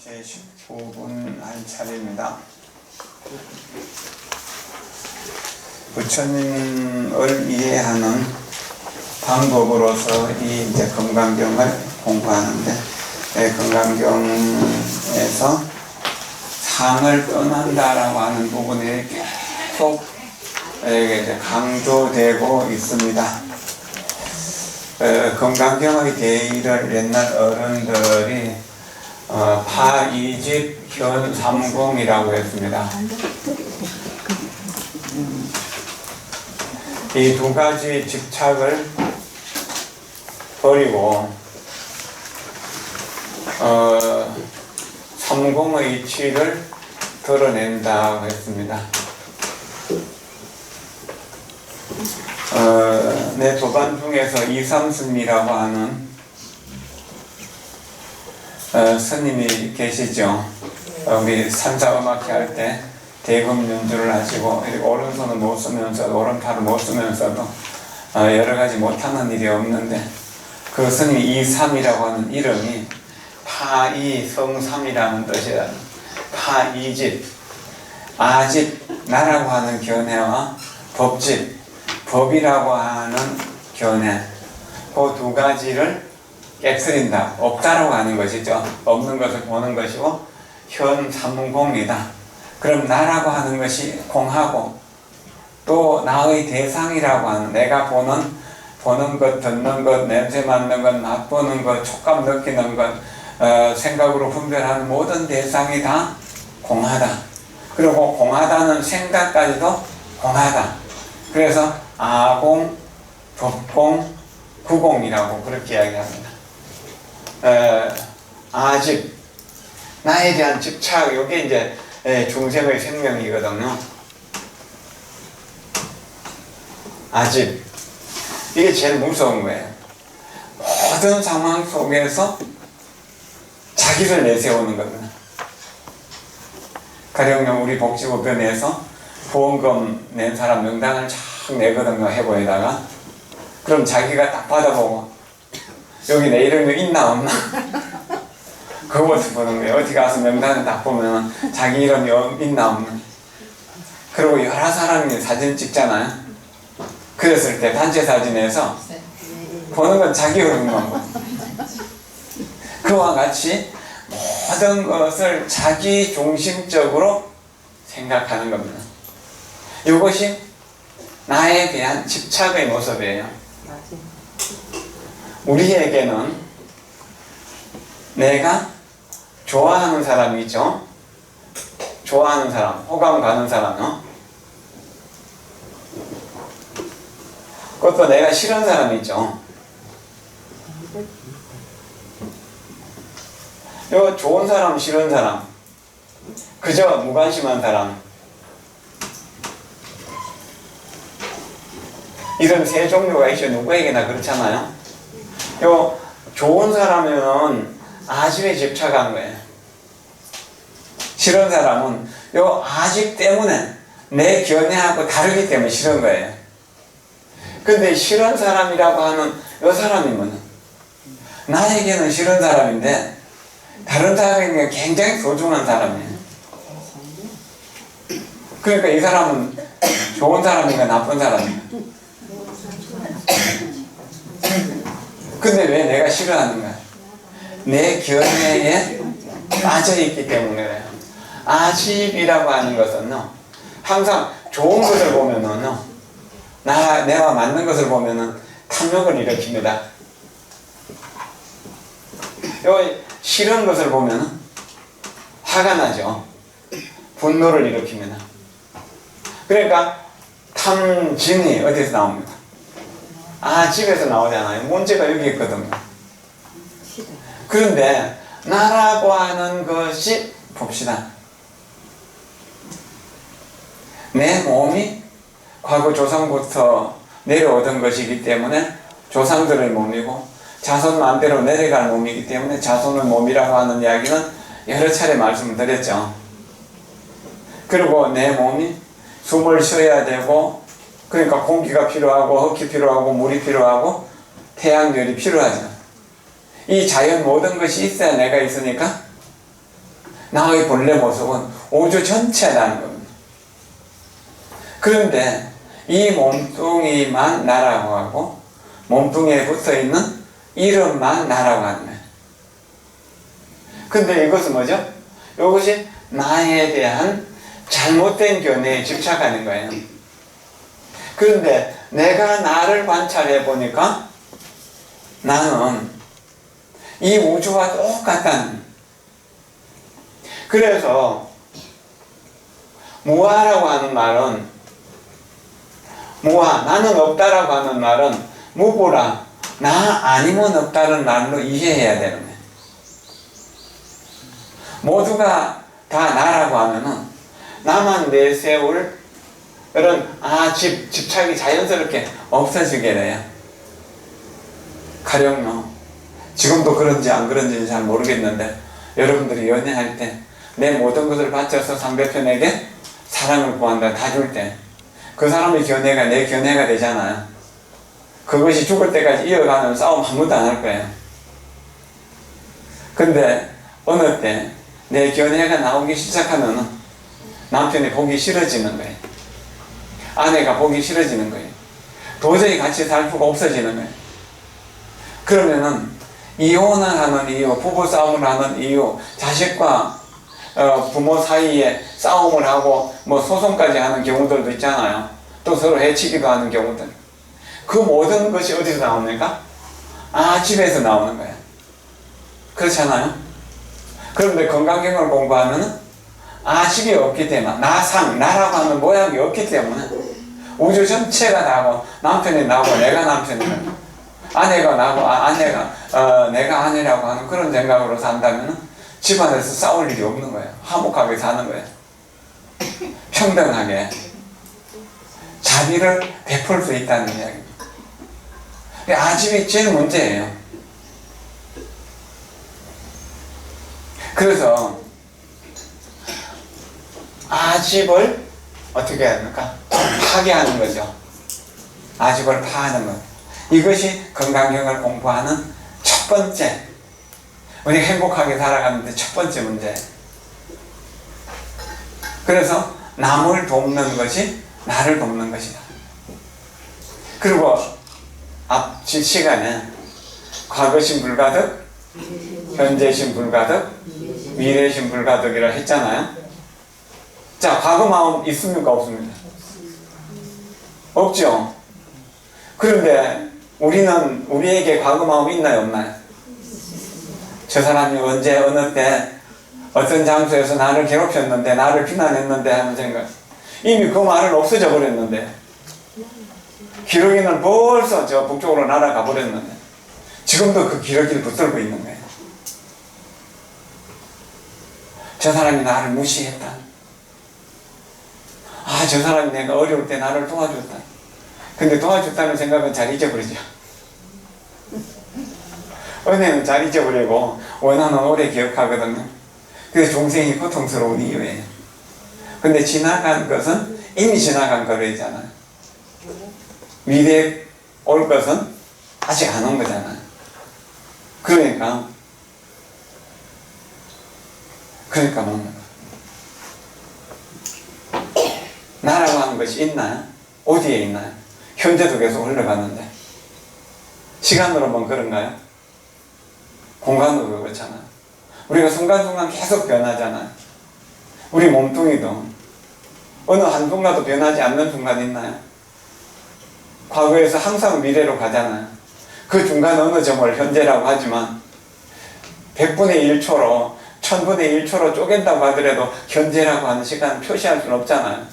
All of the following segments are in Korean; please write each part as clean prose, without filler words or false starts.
제19분 할 차례입니다. 부처님을 이해하는 방법으로서 이 이제 금강경을 공부하는데, 금강경에서 상을 떠난다라고 하는 부분이 계속 강조되고 있습니다. 금강경의 대의를 옛날 어른들이 파이집 현삼공이라고 했습니다. 이 두 가지 집착을 버리고 삼공의 이치를 드러낸다고 했습니다. 내 도반 중에서 이삼승이라고 하는 스님이 계시죠. 우리 산자음악회 할 때 대금 연주를 하시고 오른손을 못 쓰면서 오른팔을 못 쓰면서도 여러 가지 못하는 일이 없는데, 그 스님이 이삼이라고 하는 이름이 파이성삼이라는 뜻이라, 파이집, 아집, 나라고 하는 견해와 법집, 법이라고 하는 견해, 그 두 가지를 깨트린다, 없다라고 하는 것이죠. 없는 것을 보는 것이고 현삼공이다. 그럼 나라고 하는 것이 공하고, 또 나의 대상이라고 하는, 내가 보는 것, 듣는 것, 냄새 맡는 것, 맛보는 것, 촉감 느끼는 것, 생각으로 분별하는 모든 대상이 다 공하다. 그리고 공하다는 생각까지도 공하다. 그래서 아공, 법공, 구공이라고 그렇게 이야기합니다. 아집, 나에 대한 집착, 이게 이제 중생의 생명이거든요. 아집, 이게 제일 무서운 거예요. 모든 상황 속에서 자기를 내세우는 겁니다. 가령 우리 복지법원에서 보험금 낸 사람 명단을 쫙 내거든요, 해보에다가. 그럼 자기가 딱 받아보고 여기 내 이름이 있나 없나 그것부터 보는 거예요. 어디 가서 명단을 딱 보면 자기 이름이 있나 없나. 그리고 여러 사람이 사진 찍잖아요. 그랬을 때 단체 사진에서 보는 건 자기 이름만 보고, 그와 같이 모든 것을 자기 중심적으로 생각하는 겁니다. 이것이 나에 대한 집착의 모습이에요. 우리에게는 내가 좋아하는 사람이 있죠. 좋아하는 사람, 호감 가는 사람, 그것도 내가 싫은 사람이 있죠. 요 좋은 사람, 싫은 사람, 그저 무관심한 사람, 이런 세 종류가 있죠. 누구에게나 그렇잖아요. 요 좋은 사람은 아집에 집착한 거예요. 싫은 사람은 요 아집 때문에 내 견해하고 다르기 때문에 싫은 거예요. 근데 싫은 사람이라고 하는 요 사람이면 나에게는 싫은 사람인데 다른 사람에게 굉장히 소중한 사람이에요. 그러니까 이 사람은 좋은 사람인가 나쁜 사람인가? 근데 왜 내가 싫어하는가? 내 견해에 빠져있기 때문에 그래요. 아집이라고 하는 것은 항상 좋은 것을 보면은 내와 맞는 것을 보면은 탐욕을 일으킵니다. 요 싫은 것을 보면은 화가 나죠. 분노를 일으킵니다. 그러니까 탐진이 어디서 나옵니까? 집에서 나오잖아요. 문제가 여기 있거든요. 그런데 나라고 하는 것이, 봅시다, 내 몸이 과거 조상부터 내려오던 것이기 때문에 조상들의 몸이고, 자손 마음대로 내려갈 몸이기 때문에 자손의 몸이라고 하는 이야기는 여러 차례 말씀을 드렸죠. 그리고 내 몸이 숨을 쉬어야 되고, 그러니까 공기가 필요하고 흙이 필요하고 물이 필요하고 태양열이 필요하죠. 이 자연 모든 것이 있어야 내가 있으니까 나의 본래 모습은 우주 전체라는 겁니다. 그런데 이 몸뚱이만 나라고 하고 몸뚱이에 붙어있는 이름만 나라고 하는 거예요. 근데 이것은 뭐죠? 이것이 나에 대한 잘못된 견해에 집착하는 거예요. 그런데 내가 나를 관찰해 보니까 나는 이 우주와 똑같다는, 그래서 무아라고 하는 말은, 무아, 나는 없다라고 하는 말은 무보라, 나 아니면 없다는 말로 이해해야 되는 거예요. 모두가 다 나라고 하면은 나만 내세울 그런 집착이 자연스럽게 없어지게 돼요. 가령 지금도 그런지 안 그런지는 잘 모르겠는데, 여러분들이 연애할 때 내 모든 것을 바쳐서 상대편에게 사랑을 구한다, 다 줄 때 그 사람의 견해가 내 견해가 되잖아요. 그것이 죽을 때까지 이어가는 싸움 한 번도 안 할 거예요. 근데 어느 때 내 견해가 나오기 시작하면 남편이 보기 싫어지는 거예요. 아내가 보기 싫어지는 거예요. 도저히 같이 살 수가 없어지는 거예요. 그러면은 이혼을 하는 이유, 부부 싸움을 하는 이유, 자식과 부모 사이에 싸움을 하고 뭐 소송까지 하는 경우들도 있잖아요. 또 서로 해치기도 하는 경우들. 그 모든 것이 어디서 나옵니까? 집에서 나오는 거예요. 그렇잖아요. 그런데 건강경을 공부하면은 집이 없기 때문에, 나라고 하는 모양이 없기 때문에 우주 전체가 나고, 남편이 나고, 내가 남편이고, 아내가 나고, 내가 아내라고 하는 그런 생각으로 산다면 집안에서 싸울 일이 없는 거예요. 화목하게 사는 거예요. 평등하게 자비를 베풀 수 있다는 이야기입니다. 아집이 제일 문제예요. 그래서 아집을 어떻게 해야 됩니까? 파괴하는 거죠. 아집을 파하는 것. 이것이 건강경을 공부하는 첫 번째, 우리가 행복하게 살아가는데 첫 번째 문제. 그래서 남을 돕는 것이 나를 돕는 것이다. 그리고 앞 시간에 과거신 불가득, 현재신 불가득, 미래신 불가득이라 했잖아요. 자, 과거 마음 있습니까? 없습니까? 없죠. 그런데 우리에게 과거 마음 있나요? 없나요? 저 사람이 언제 어느 때 어떤 장소에서 나를 괴롭혔는데, 나를 비난했는데 하는 생각. 이미 그 말은 없어져 버렸는데, 기러기는 벌써 저 북쪽으로 날아가 버렸는데 지금도 그 기러기를 붙들고 있는 거예요. 저 사람이 나를 무시했다. 저 사람이 내가 어려울 때 나를 도와줬다. 근데 도와줬다는 생각은 잘 잊어버리죠. 은혜는 잘 잊어버리고 원한은 오래 기억하거든요. 그래서 종생이 고통스러운 이유예요. 근데 지나간 것은 이미 지나간 거래잖아요. 미래에 올 것은 아직 안 온 거잖아요. 그러니까 먹는 거예요. 나라고 하는 것이 있나요? 어디에 있나요? 현재도 계속 흘러가는데. 시간으로만 그런가요? 공간으로 그렇잖아요. 우리가 순간순간 계속 변하잖아요. 우리 몸뚱이도 어느 한순간도 변하지 않는 순간 있나요? 과거에서 항상 미래로 가잖아요. 그 중간 어느 점을 현재라고 하지만 100분의 1초로 1000분의 1초로 쪼갠다고 하더라도 현재라고 하는 시간을 표시할 수는 없잖아요.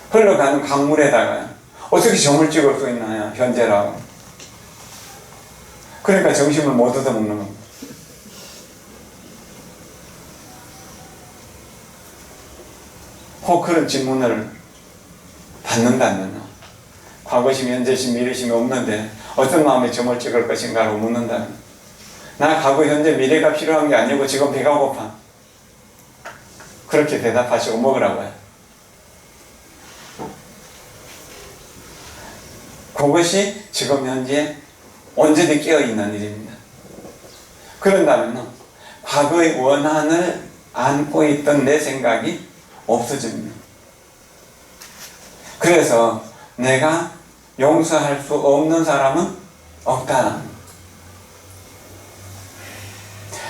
흘러가는 강물에다가 어떻게 점을 찍을 수 있나요? 현재라고. 그러니까 정신을 못 얻어먹는 겁니다. 혹 그런 질문을 받는다면요. 과거심, 현재심, 미래심이 없는데 어떤 마음에 점을 찍을 것인가라고 묻는다면, 나 과거, 현재, 미래가 필요한 게 아니고 지금 배가 고파. 그렇게 대답하시고 먹으라고요. 그것이 지금 현재 온전히 깨어있는 일입니다. 그런다면 과거의 원한을 안고 있던 내 생각이 없어집니다. 그래서 내가 용서할 수 없는 사람은 없다.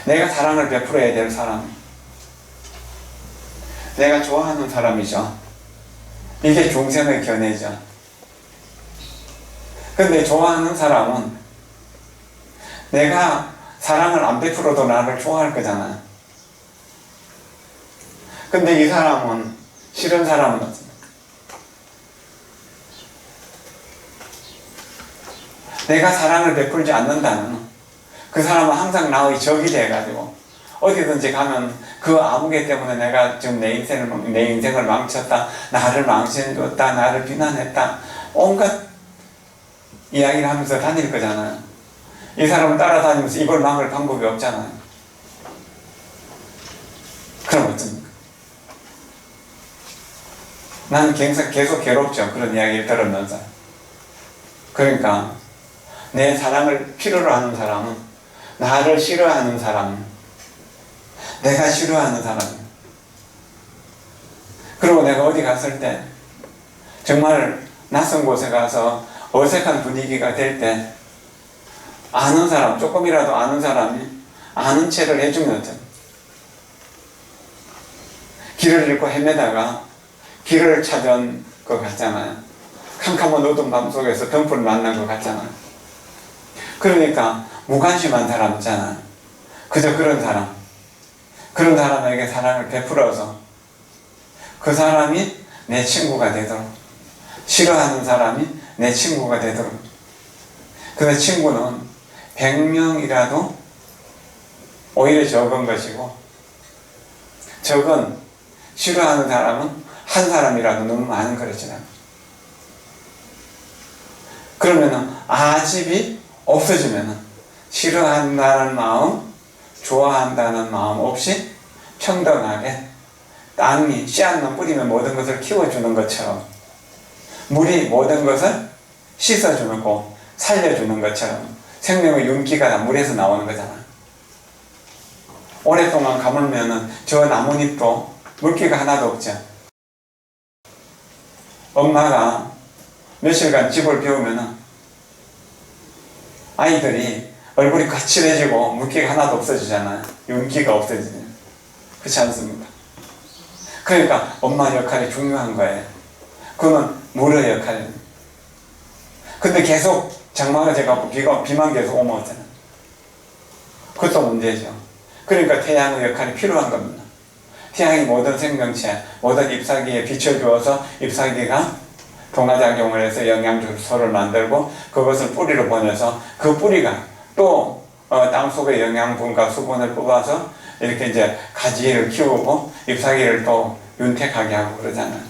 내가 사랑을 베풀어야 될 사람, 내가 좋아하는 사람이죠. 이게 중생의 견해죠. 근데 좋아하는 사람은 내가 사랑을 안 베풀어도 나를 좋아할 거잖아. 근데 이 사람은, 싫은 사람은 어떻습니까? 내가 사랑을 베풀지 않는다면 그 사람은 항상 나의 적이 돼가지고 어디든지 가면 그 아무개 때문에 내가 지금 내 인생을 망쳤다, 나를 망신줬다, 나를 비난했다, 온갖 이야기를 하면서 다닐 거잖아요. 이 사람을 따라다니면서 이걸 막을 방법이 없잖아요. 그럼 어떻습니까? 나는 계속 괴롭죠. 그런 이야기를 들으면서. 그러니까 내 사랑을 필요로 하는 사람은, 나를 싫어하는 사람은, 내가 싫어하는 사람은, 그리고 내가 어디 갔을 때 정말 낯선 곳에 가서 어색한 분위기가 될 때 아는 사람, 조금이라도 아는 사람이 아는 체를 해주면 길을 잃고 헤매다가 길을 찾은 것 같잖아요. 캄캄한 어두운 밤 속에서 등불을 만난 것 같잖아요. 그러니까 무관심한 사람 있잖아요. 그저 그런 사람에게 사랑을 베풀어서 그 사람이 내 친구가 되도록, 싫어하는 사람이 내 친구가 되도록. 그 친구는 100명이라도 오히려 적은 것이고, 싫어하는 사람은 한 사람이라도 너무 많은 그렇지는 않아요. 그러면은 아집이 없어지면은 싫어한다는 마음, 좋아한다는 마음 없이 평등하게 땅이 씨앗만 뿌리면 모든 것을 키워주는 것처럼, 물이 모든 것을 씻어주고 살려주는 것처럼 생명의 윤기가 다 물에서 나오는 거잖아. 오랫동안 가물면은 저 나뭇잎도 물기가 하나도 없죠. 엄마가 며칠간 집을 비우면은 아이들이 얼굴이 거칠해지고 물기가 하나도 없어지잖아요. 윤기가 없어지잖아요. 그렇지 않습니까? 그러니까 엄마 역할이 중요한 거예요. 그건 물의 역할이에요. 근데 계속 장마가 돼갖고 비만 계속 오면 어쩌나. 그것도 문제죠. 그러니까 태양의 역할이 필요한 겁니다. 태양이 모든 생명체, 모든 잎사귀에 빛을 주어서 잎사귀가 동화작용을 해서 영양소를 만들고 그것을 뿌리로 보내서 그 뿌리가 또 땅속의 영양분과 수분을 뽑아서 이렇게 이제 가지를 키우고 잎사귀를 또 윤택하게 하고 그러잖아요.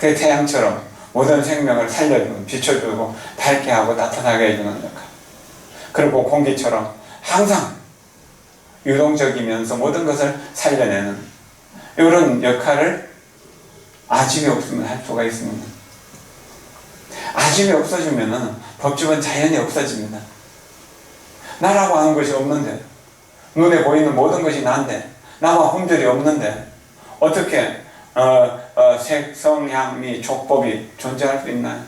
그 태양처럼 모든 생명을 살려주고 비춰주고 밝게 하고 따뜻하게 해주는 역할. 그리고 공기처럼 항상 유동적이면서 모든 것을 살려내는 이런 역할을 아집이 없으면 할 수가 있습니다. 아집이 없어지면은 법집은 자연히 없어집니다. 나라고 하는 것이 없는데, 눈에 보이는 모든 것이 난데, 나와 혼별이 없는데 어떻게 색성향미 촉법이 존재할 수 있나요?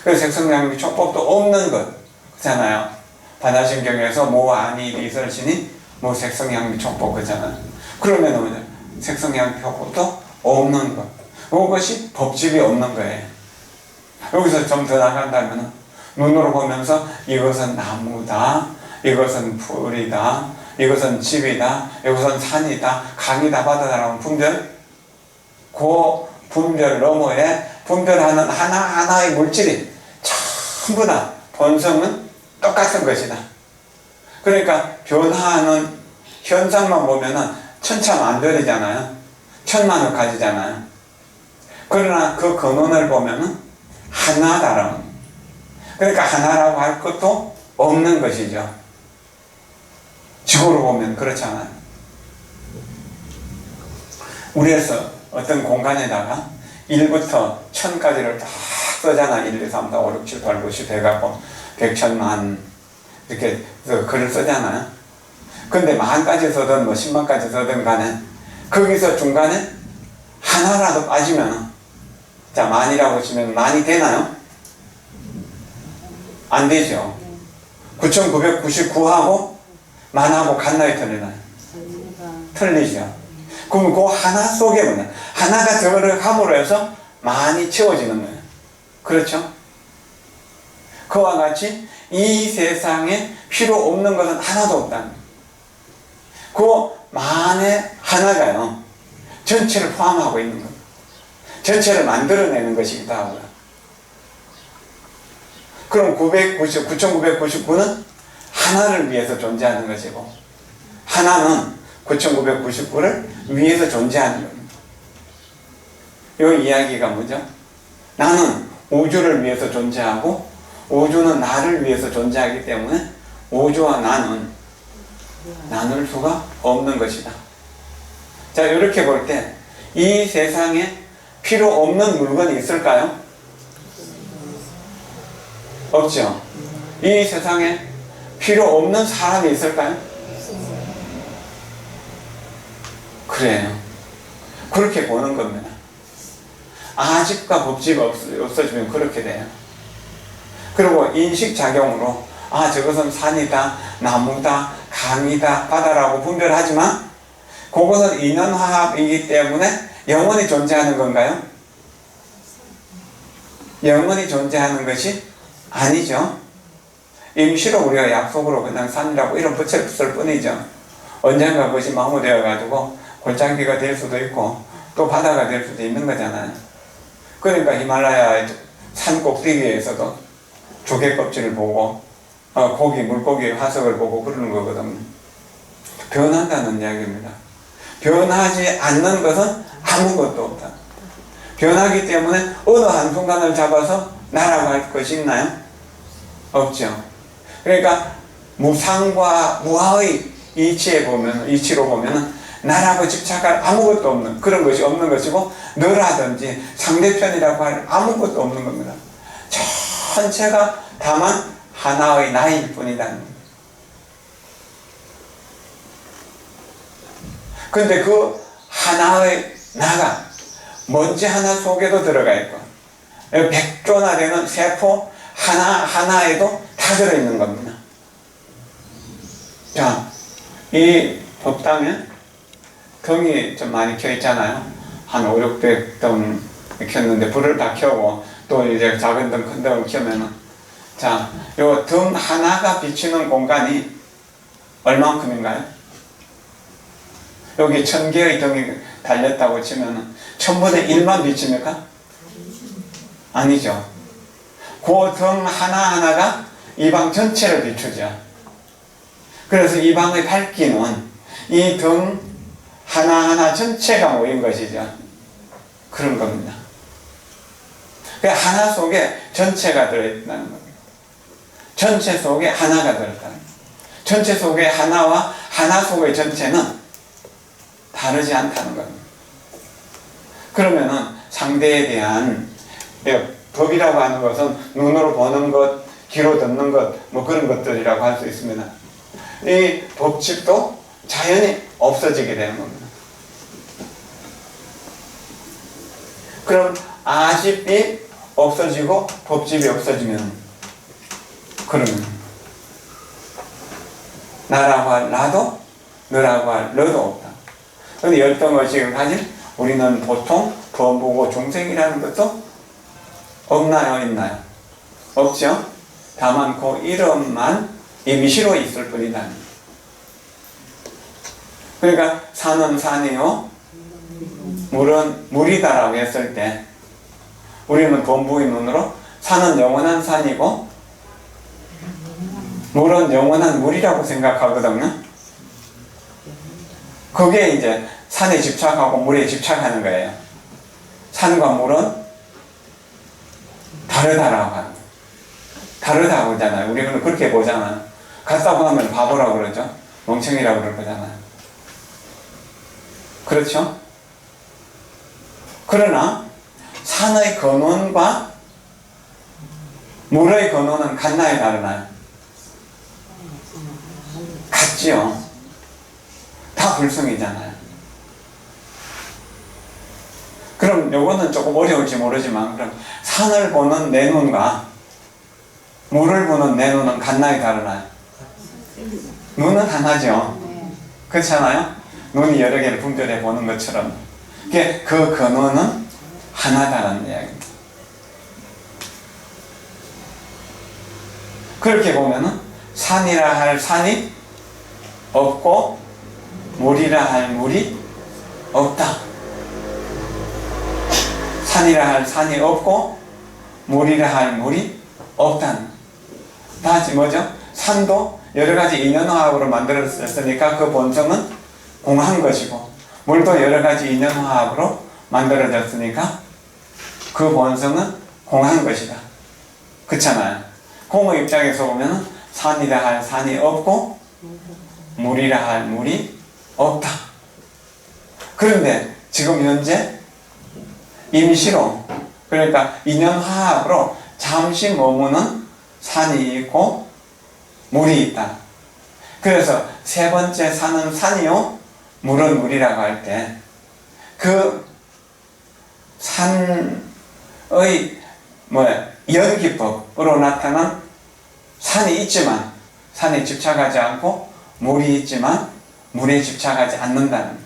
그 색성향미 촉법도 없는 거잖아요. 반야신경에서 모아니 리설신이 색성향미 촉법 그잖아요. 그러면 색성향미 촉법도 없는 것. 그것이 법집이 없는 거예요. 여기서 좀 더 나간다면 눈으로 보면서 이것은 나무다, 이것은 풀이다, 이것은 집이다, 이것은 산이다, 강이다, 바다다라는 분별, 그 분별 너머에 분별하는 하나하나의 물질이 전부 다 본성은 똑같은 것이다. 그러니까 변화하는 현상만 보면은 천차만별이잖아요. 천만億가지잖아요. 그러나 그 근원을 보면은 하나다라는, 그러니까 하나라고 할 것도 없는 것이죠. 지구로 보면 그렇잖아요. 우리에서 어떤 공간에다가 1부터 1000까지를 딱 써잖아. 1, 2, 3, 4, 5, 6, 7, 8, 9, 10 해갖고 100, 1000만 이렇게 글을 쓰잖아요. 근데 만까지 써든 뭐 10만까지 써든 간에 거기서 중간에 하나라도 빠지면, 자, 만이라고 치면 만이 되나요? 안 되죠. 9,999하고 만하고 같나요, 틀리나요? 틀리죠. 그럼 그 하나 속에 뭐냐? 하나가 들어감으로 해서 만이 채워지는 거예요. 그렇죠? 그와 같이 이 세상에 필요 없는 것은 하나도 없다는 거예요. 그 만의 하나가요, 전체를 포함하고 있는 겁니다. 전체를 만들어내는 것이기도 하고요. 그럼 999는 하나를 위해서 존재하는 것이고, 하나는 9,999를 위해서 존재하는 겁니다. 이 이야기가 뭐죠? 나는 우주를 위해서 존재하고 우주는 나를 위해서 존재하기 때문에 우주와 나는 나눌 수가 없는 것이다. 자, 이렇게 볼 때 이 세상에 필요 없는 물건이 있을까요? 없죠. 이 세상에 필요 없는 사람이 있을까요? 그래요. 그렇게 보는 겁니다. 아집과 법집이 없어지면 그렇게 돼요. 그리고 인식작용으로 저것은 산이다, 나무다, 강이다, 바다라고 분별하지만 그것은 인원화합이기 때문에 영원히 존재하는 건가요? 영원히 존재하는 것이 아니죠. 임시로 우리가 약속으로 그냥 산이라고 이름 붙였을 뿐이죠. 언젠가 그것이 마무되어 가지고 골짜기가 될 수도 있고 또 바다가 될 수도 있는 거잖아요. 그러니까 히말라야 산 꼭대기에서도 조개 껍질을 보고 고기, 물고기의 화석을 보고 그러는 거거든요. 변한다는 이야기입니다. 변하지 않는 것은 아무것도 없다. 변하기 때문에 어느 한순간을 잡아서 나라고 할 것이 있나요? 없죠. 그러니까 무상과 무아의 이치로 보면은 나라고 집착할 아무것도 없는 그런 것이 없는 것이고, 너라든지 상대편이라고 할 아무것도 없는 겁니다. 전체가 다만 하나의 나일 뿐이라는 겁니다. 근데 그 하나의 나가 먼지 하나 속에도 들어가 있고 100조나 되는 세포 하나에도 다 들어있는 겁니다. 자, 이 법당에 등이 좀 많이 켜 있잖아요. 한 500-600등 켰는데 불을 다 켜고 또 이제 작은 등, 큰 등을 켜면은, 자, 요 등 하나가 비치는 공간이 얼만큼인가요? 여기 1000개의 등이 달렸다고 치면은 1000분의 1만 비칩니까? 아니죠. 그 등 하나하나가 이 방 전체를 비추죠. 그래서 이 방의 밝기는 이 등 하나하나 전체가 모인 것이죠. 그런 겁니다. 하나 속에 전체가 들어있다는 겁니다. 전체 속에 하나가 들어있다는 겁니다. 전체 속에 하나와 하나 속의 전체는 다르지 않다는 겁니다. 그러면은 상대에 대한 법이라고 하는 것은 눈으로 보는 것, 귀로 듣는 것, 뭐 그런 것들이라고 할 수 있습니다. 이 법칙도 자연히 없어지게 되는 겁니다. 그럼 아집이 없어지고 법집이 없어지면, 그러면 나라고 할 나도, 너라고 할 너도 없다. 그런데 열등의식을 가진 우리는 보통 범보고 중생이라는 것도 없나요? 있나요? 없죠? 다만 그 이름만 임시로 있을 뿐이다. 그러니까 산은 산이요, 물은 물이다라고 했을 때 우리는 범부의 눈으로 산은 영원한 산이고 물은 영원한 물이라고 생각하거든요. 그게 이제 산에 집착하고 물에 집착하는 거예요. 산과 물은 다르다라고 하는 거예요. 다르다고 하잖아요. 우리는 그렇게 보잖아요. 같다고 하면 바보라고 그러죠. 멍청이라고 그럴 거잖아요. 그렇죠? 그러나 산의 근원과 물의 근원은 같나요? 다르나요? 없지요. 다 불성이잖아요. 그럼 요거는 조금 어려울지 모르지만, 그럼 산을 보는 내 눈과 물을 보는 내 눈은 같나요, 다르나요? 눈은 하나죠. 그렇잖아요? 눈이 여러 개를 분별해 보는 것처럼. 그 근원은 하나다라는 이야기입니다. 그렇게 보면은 산이라 할 산이 없고 물이라 할 물이 없다. 산이라 할 산이 없고 물이라 할 물이 없다는. 다 같이 뭐죠? 산도 여러 가지 인연화합으로 만들어졌으니까 그 본성은 공한 것이고, 물도 여러 가지 인연화합으로 만들어졌으니까 그 본성은 공한 것이다. 그렇잖아요. 공의 입장에서 보면 산이라 할 산이 없고 물이라 할 물이 없다. 그런데 지금 현재 임시로, 그러니까 인연화합으로 잠시 머무는 산이 있고 물이 있다. 그래서 세 번째 산은 산이요, 물은 물이라고 할 때 그 산의 연기법으로 나타난 산이 있지만 산에 집착하지 않고 물이 있지만 물에 집착하지 않는다는.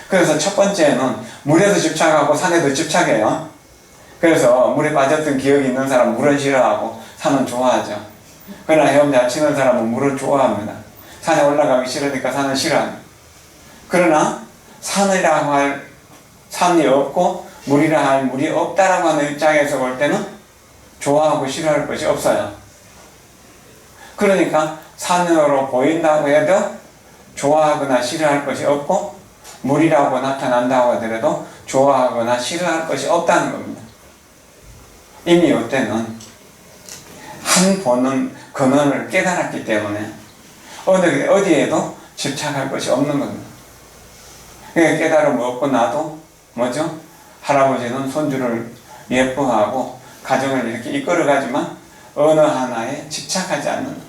그래서 첫 번째는 물에도 집착하고 산에도 집착해요. 그래서 물에 빠졌던 기억이 있는 사람은 물은 싫어하고 산은 좋아하죠. 그러나 헤엄 잘 치는 사람은 물을 좋아합니다. 산에 올라가기 싫으니까 산은 싫어합니다. 그러나 산이라고 할 산이 없고 물이라 할 물이 없다라고 하는 입장에서 볼 때는 좋아하고 싫어할 것이 없어요. 그러니까 산으로 보인다고 해도 좋아하거나 싫어할 것이 없고, 물이라고 나타난다고 하더라도 좋아하거나 싫어할 것이 없다는 겁니다. 이미 이때는 한 본은 근원을 깨달았기 때문에 어디에도 집착할 것이 없는 겁니다. 그러니까 깨달음 없고 나도 뭐죠? 할아버지는 손주를 예뻐하고 가정을 이렇게 이끌어가지만 어느 하나에 집착하지 않는다.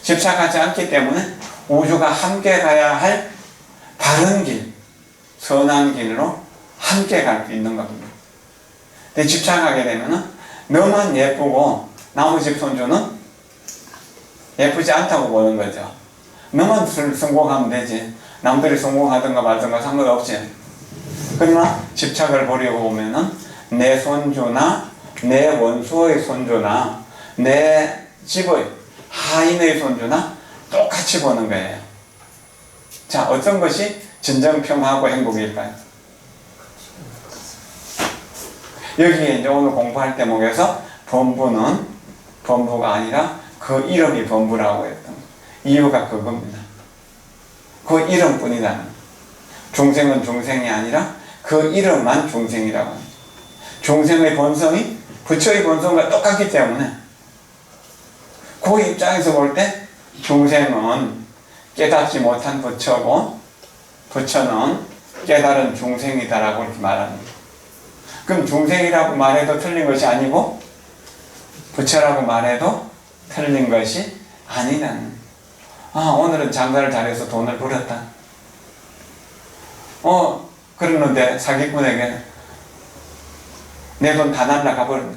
집착하지 않기 때문에 우주가 함께 가야 할 바른 길, 선한 길로 함께 갈 수 있는 겁니다. 근데 집착하게 되면은 너만 예쁘고 나머지 손주는 예쁘지 않다고 보는 거죠. 너만 성공하면 되지. 남들이 성공하든가 말든가 상관없지. 그러나 집착을 버리고 보면은 내 손주나 내 원수의 손주나 내 집의 하인의 손주나 똑같이 보는 거예요. 자, 어떤 것이 진정 평화하고 행복일까요? 여기에 이제 오늘 공부할 대목에서 범부는 범부가 아니라 그 이름이 범부라고 했던 이유가 그겁니다. 그 이름뿐이다. 중생은 중생이 아니라 그 이름만 중생이라고 합니다. 중생의 본성이 부처의 본성과 똑같기 때문에 그 입장에서 볼 때 중생은 깨닫지 못한 부처고 부처는 깨달은 중생이다라고 이렇게 말합니다. 그럼 중생이라고 말해도 틀린 것이 아니고 부처라고 말해도 틀린 것이 아니라는. 오늘은 장사를 잘해서 돈을 벌었다. 그러는데 사기꾼에게 내 돈 다 날라가 버린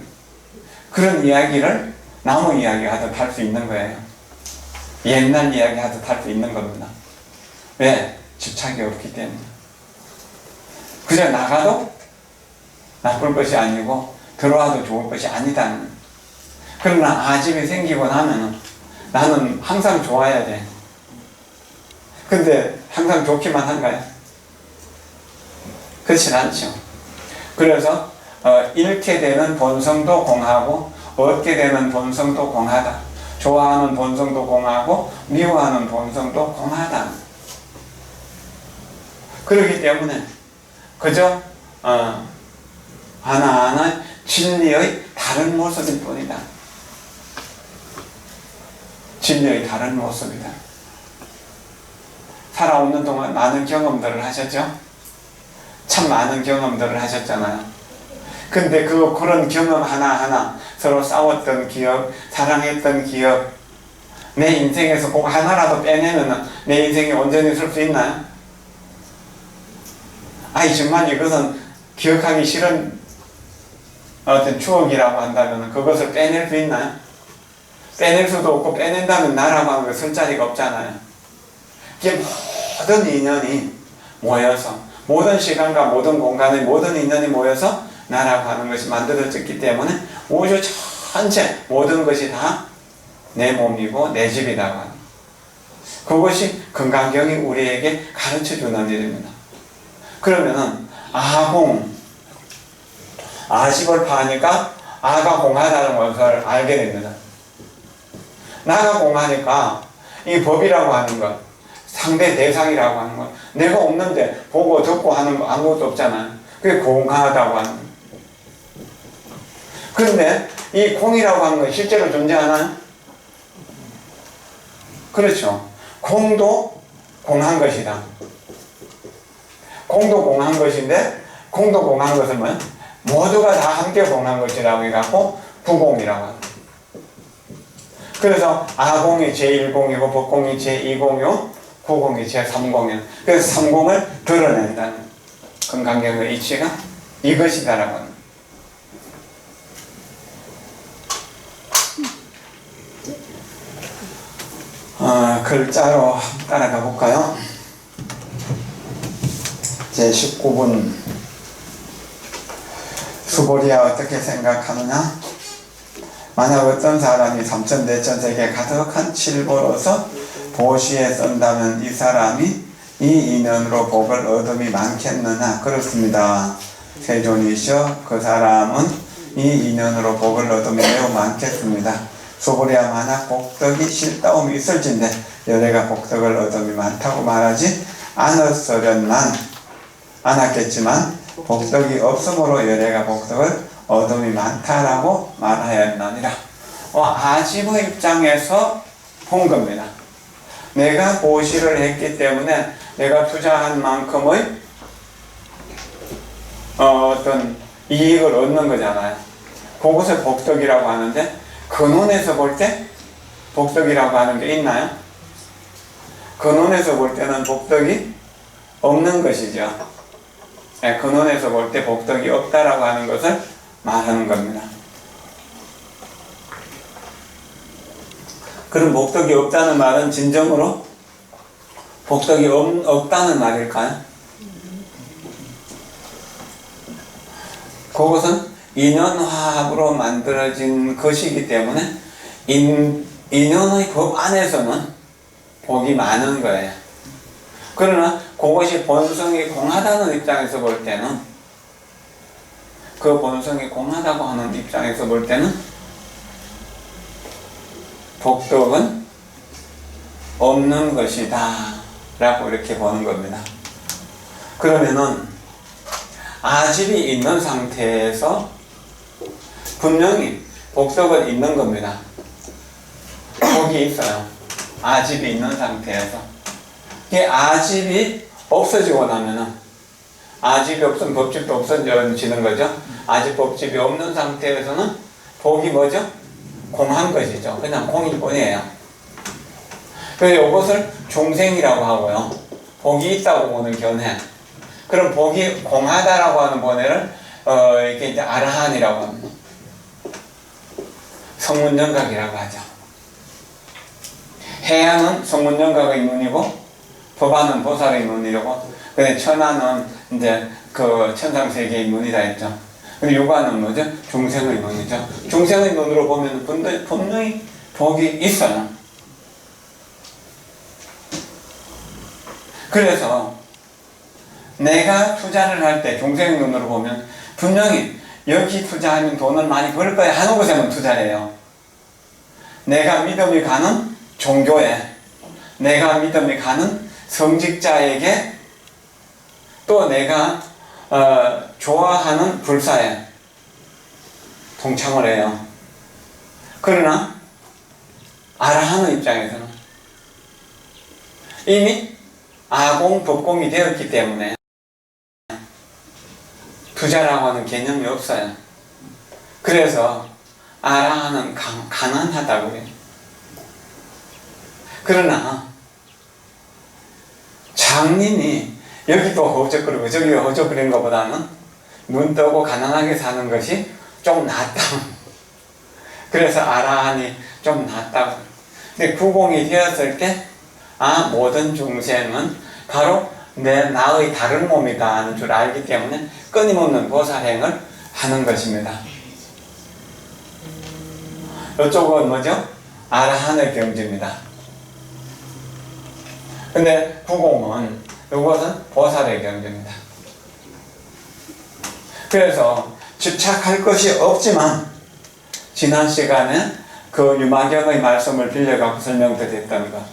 그런 이야기를 나무 이야기 하듯 할 수 있는 거예요. 옛날 이야기 하듯 할 수 있는 겁니다. 왜? 집착이 없기 때문에. 그저 나가도 나쁠 것이 아니고 들어와도 좋을 것이 아니다는. 그러나 아집이 생기고 나면은 나는 항상 좋아야 돼. 근데 항상 좋기만 한가요? 그렇진 않죠. 그래서 잃게 되는 본성도 공하고 얻게 되는 본성도 공하다. 좋아하는 본성도 공하고 미워하는 본성도 공하다. 그렇기 때문에 그저 하나하나 진리의 다른 모습일 뿐이다. 진리의 다른 모습이다. 살아오는 동안 많은 경험들을 하셨죠? 참 많은 경험들을 하셨잖아요. 근데 그런 경험 하나하나 서로 싸웠던 기억, 사랑했던 기억, 내 인생에서 꼭 하나라도 빼내면 내 인생이 온전히 설 수 있나요? 아니 정말 이것은 기억하기 싫은 어떤 추억이라고 한다면 그것을 빼낼 수 있나요? 빼낼 수도 없고 빼낸다면 나라고 하는 거 쓸 자리가 없잖아요. 이게 모든 인연이 모여서 모든 시간과 모든 공간의 모든 인연이 모여서 나라고 하는 것이 만들어졌기 때문에 우주 전체 모든 것이 다 내 몸이고 내 집이라고 하는 그것이 금강경이 우리에게 가르쳐주는 일입니다. 그러면은 아집을 파니까 아가 공하다는 것을 알게 됩니다. 나가 공하니까 이 법이라고 하는 것, 상대 대상이라고 하는 것, 내가 없는데 보고 듣고 하는 거 아무것도 없잖아요. 그게 공하다고 하는 것. 그런데 이 공이라고 하는 건 실제로 존재하나요? 그렇죠. 공도 공한 것이다. 공도 공한 것인데 공도 공한 것은 뭐야? 모두가 다 함께 공한 것이라고 해갖고 구공이라고 합니다. 그래서 아공이 제1공이고 법공이 제2공이고 구공이 제3공이에요. 그래서 삼공을 드러낸다는 금강경의 이치가 이것이다라고 합니다. 글자로 따라가 볼까요? 제19분 수고리야 어떻게 생각하느냐? 만약 어떤 사람이 삼천대천세계 가득한 칠보로서 보시에 쓴다면 이 사람이 이 인연으로 복을 얻음이 많겠느냐? 그렇습니다. 세존이시여 그 사람은 이 인연으로 복을 얻음이 매우 많겠습니다. 수고리야 만약 복덕이 실다움이 있을진데 여래가 복덕을 얻음이 많다고 말하지 않았겠지만 복덕이 없으므로 여래가 복덕을 얻음이 많다라고 말하였느니라. 아집의 입장에서 본 겁니다. 내가 보시를 했기 때문에 내가 투자한 만큼의 어떤 이익을 얻는 거잖아요. 그것을 복덕이라고 하는데 근원에서 볼 때 복덕이라고 하는 게 있나요? 근원에서 볼 때는 복덕이 없는 것이죠. 근원에서 볼 때 복덕이 없다라고 하는 것을 말하는 겁니다. 그럼 복덕이 없다는 말은 진정으로 복덕이 없다는 말일까요? 그것은 인연화합으로 만들어진 것이기 때문에 인연의 법 안에서는 복이 많은 거예요. 그러나 그것이 본성이 공하다는 입장에서 볼 때는 그 본성이 공하다고 하는 입장에서 볼 때는 복덕은 없는 것이다 라고 이렇게 보는 겁니다. 그러면은 아집이 있는 상태에서 분명히 복덕은 있는 겁니다. 복이 있어요. 아집이 있는 상태에서. 이게 아집이 없어지고 나면은 아집이 없으면 법집도 없어지는 거죠. 아집 법집이 없는 상태에서는 복이 뭐죠? 공한 것이죠. 그냥 공일 뿐이에요. 그래서 이것을 중생이라고 하고요. 복이 있다고 보는 견해. 그럼 복이 공하다라고 하는 번외를 이렇게 이제 아라한이라고 합니다. 성문정각이라고 하죠. 해야는 성문정각의 눈이고 법안은 보살의 눈이고 근데 천하는 이제 그 천상세계의 눈이라 했죠. 근데 요가는 뭐죠? 중생의 눈이죠. 중생의 눈으로 보면 분명히 복이 있어요. 그래서 내가 투자를 할 때 중생의 눈으로 보면 분명히 여기 투자하면 돈을 많이 벌 거야 하는 곳에만 투자를 해요. 내가 믿음이 가는 종교에, 내가 믿음이 가는 성직자에게, 또 내가 좋아하는 불사에 동참을 해요. 그러나 아라하는 입장에서는 이미 아공, 법공이 되었기 때문에 투자라고 하는 개념이 없어요. 그래서 아라하는 가난하다고 해요. 그러나 장님이 여기도 허우적거리고 저기도 허우적거리는 것보다는 눈 뜨고 가난하게 사는 것이 좀 낫다. 그래서 아라한이 좀 낫다고. 근데 구공이 되었을 때 모든 중생은 바로 나의 다른 몸이다 하는 줄 알기 때문에 끊임없는 보살행을 하는 것입니다. 이쪽은 뭐죠? 아라한의 경지입니다. 근데 구공은 이것은 보살의 경지입니다. 그래서 집착할 것이 없지만 지난 시간에 그 유마경의 말씀을 빌려갖고 설명드렸던 것,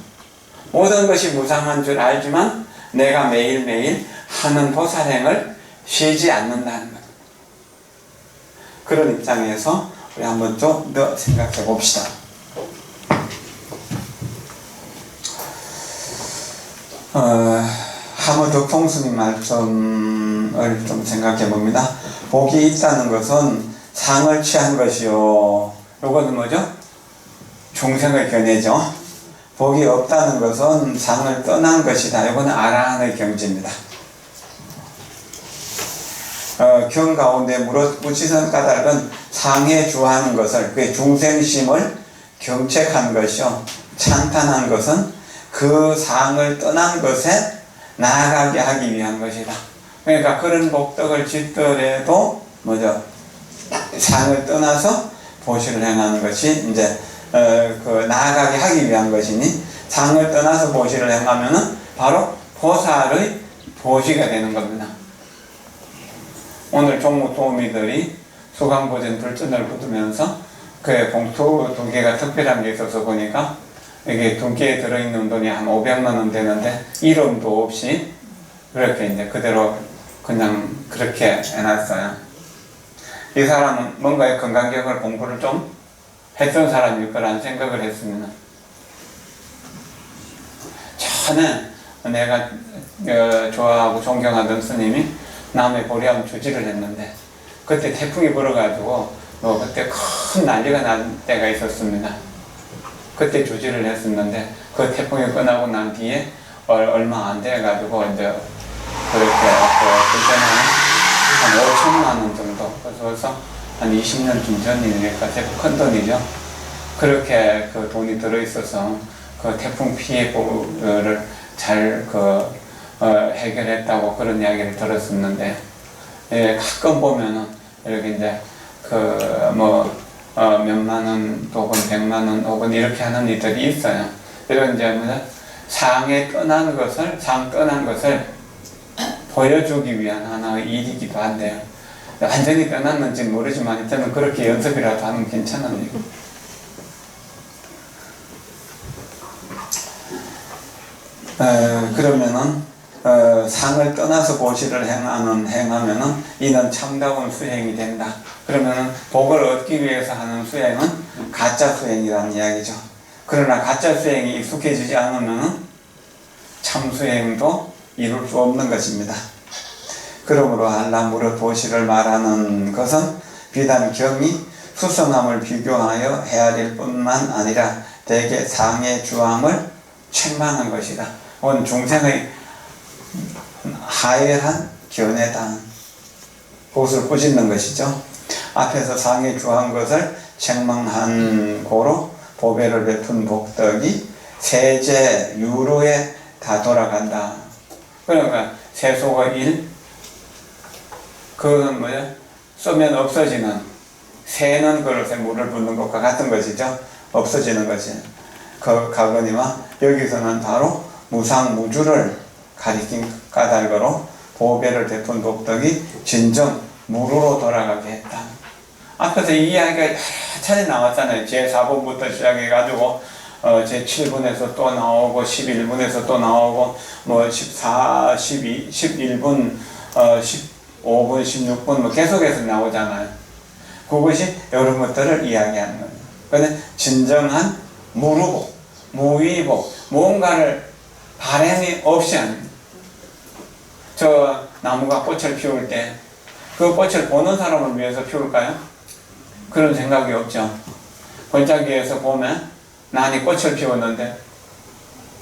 모든 것이 무상한 줄 알지만 내가 매일매일 하는 보살행을 쉬지 않는다는 것. 그런 입장에서 우리 한번 좀 더 생각해 봅시다. 하무덕통스님 말씀을 좀 생각해 봅니다. 복이 있다는 것은 상을 취한 것이요. 요거는 뭐죠? 중생의 견해죠. 복이 없다는 것은 상을 떠난 것이다. 이거는 아라한의 경지입니다. 경 가운데 무치선 까닭은 상에 주하는 것을, 그게 중생심을 경책한 것이요. 찬탄한 것은 그 상을 떠난 것에 나아가게 하기 위한 것이다. 그러니까 그런 복덕을 짓더라도 뭐죠? 상을 떠나서 보시를 행하는 것이 이제 나아가게 하기 위한 것이니, 상을 떠나서 보시를 행하면은 바로 보살의 보시가 되는 겁니다. 오늘 종무도우미들이 수강보전 불전을 붙으면서 그 봉투 2개가 특별한 게 있어서 보니까 이게 2개에 들어있는 돈이 한 500만 원 되는데 이름도 없이 그렇게 이제 그대로 그냥 그렇게 해놨어요. 이 사람은 뭔가의 건강경을 공부를 좀 했던 사람일 거라는 생각을 했습니다. 전에 내가 좋아하고 존경하던 스님이 남해 보리암 주지를 했는데 그때 태풍이 불어가지고 그때 큰 난리가 난 때가 있었습니다. 그때 주지를 했었는데 그 태풍이 끝나고 난 뒤에 얼마 안 돼가지고 이제 그렇게 그때는 한 5천만 원 정도, 그래서 한 20년쯤 전이니까 큰 돈이죠. 그렇게 그 돈이 들어있어서 그 태풍 피해를 잘 해결했다고 그런 이야기를 들었었는데, 가끔 보면은 이렇게 이제 몇만 원 혹은 100만 원 혹은 이렇게 하는 이들이 있어요. 이런 이제 상에 떠난 것을 보여주기 위한 하나의 일이기도 한데요. 완전히 떠났는지 모르지만 일단은 그렇게 연습이라도 하면 괜찮은 일. 그러면은 상을 떠나서 보시를 행하면은 이는 참다운 수행이 된다. 그러면은 복을 얻기 위해서 하는 수행은 가짜 수행이라는 이야기죠. 그러나 가짜 수행이 익숙해지지 않으면은 참 수행도 이룰 수 없는 것입니다. 그러므로 한라무릇 보시를 말하는 것은 비단 경이 수성함을 비교하여 헤아릴 뿐만 아니라 대개 상의 주함을 책망한 것이다. 온 중생의 하열한 견해다. 그것을 꾸짖는 것이죠. 앞에서 상에 주한 것을 책망한 고로 보배를 베푼 복덕이 세제 유로에 다 돌아간다. 그러니까 세소가 1, 그건 뭐야? 쏘면 없어지는, 새는 그릇에 물을 붓는 것과 같은 것이죠. 없어지는 것이. 가거니와 여기서는 바로 무상무주를 가리킨 까닭으로 보배를 베푼 복덕이 진정 무루로 돌아가게 했다. 앞에서 이 이야기가 여러 차례 나왔잖아요. 제4번부터 시작해가지고 제7분에서 또 나오고 11분에서 또 나오고 14, 12, 11분, 15분, 16분 계속해서 나오잖아요. 그것이 이런 것들을 이야기하는 거예요. 그런데 진정한 무루복, 무위복, 뭔가를 바람이 없이 하는 거예요. 저 나무가 꽃을 피울 때 그 꽃을 보는 사람을 위해서 피울까요? 그런 생각이 없죠. 골짜기에서 보면 난이 꽃을 피웠는데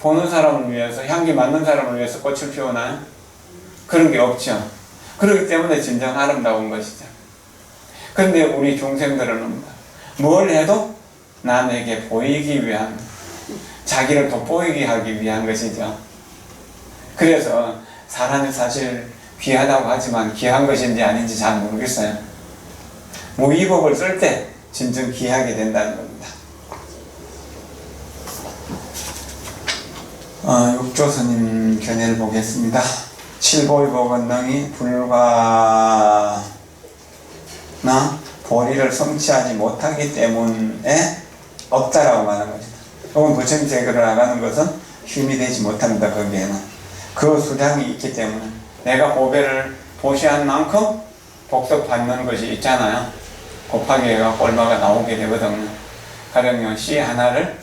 보는 사람을 위해서, 향기 맡는 사람을 위해서 꽃을 피우나요? 그런 게 없죠. 그렇기 때문에 진정 아름다운 것이죠. 그런데 우리 중생들은 뭘 해도 남에게 보이기 위한, 자기를 돋보이게 하기 위한 것이죠. 그래서 사람이 사실 귀하다고 하지만 귀한 것인지 아닌지 잘 모르겠어요. 무위법을 쓸 때 진정 귀하게 된다는 겁니다. 육조스님 견해를 보겠습니다. 칠보의복원능이 불과나 보리를 성취하지 못하기 때문에 없다라고 말하는 것이다. 혹은 부처님 제거를 나가는 것은 힘이 되지 못합니다. 거기에는 그 수량이 있기 때문에 내가 보배를 보시한 만큼 복덕 받는 것이 있잖아요. 곱하기 해가 얼마가 나오게 되거든요. 가령 씨 하나를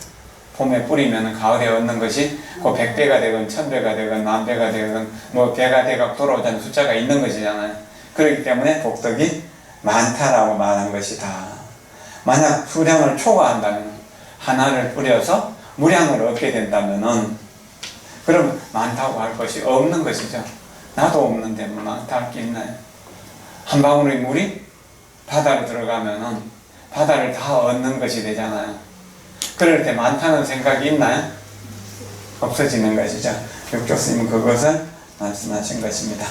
봄에 뿌리면 가을에 얻는 것이 그 100배가 되건 1000배가 되건 10,000배가 되건 뭐 배가 되각 돌아오자는 숫자가 있는 것이잖아요. 그렇기 때문에 복덕이 많다라고 말한 것이다. 만약 수량을 초과한다면, 하나를 뿌려서 무량을 얻게 된다면은 그럼 많다고 할 것이 없는 것이죠. 나도 없는데 뭐 많다 할 게 있나요? 한 방울의 물이 바다로 들어가면은 바다를 다 얻는 것이 되잖아요. 그럴 때 많다는 생각이 있나요? 없어지는 것이죠. 육조스님은 그것을 말씀하신 것입니다.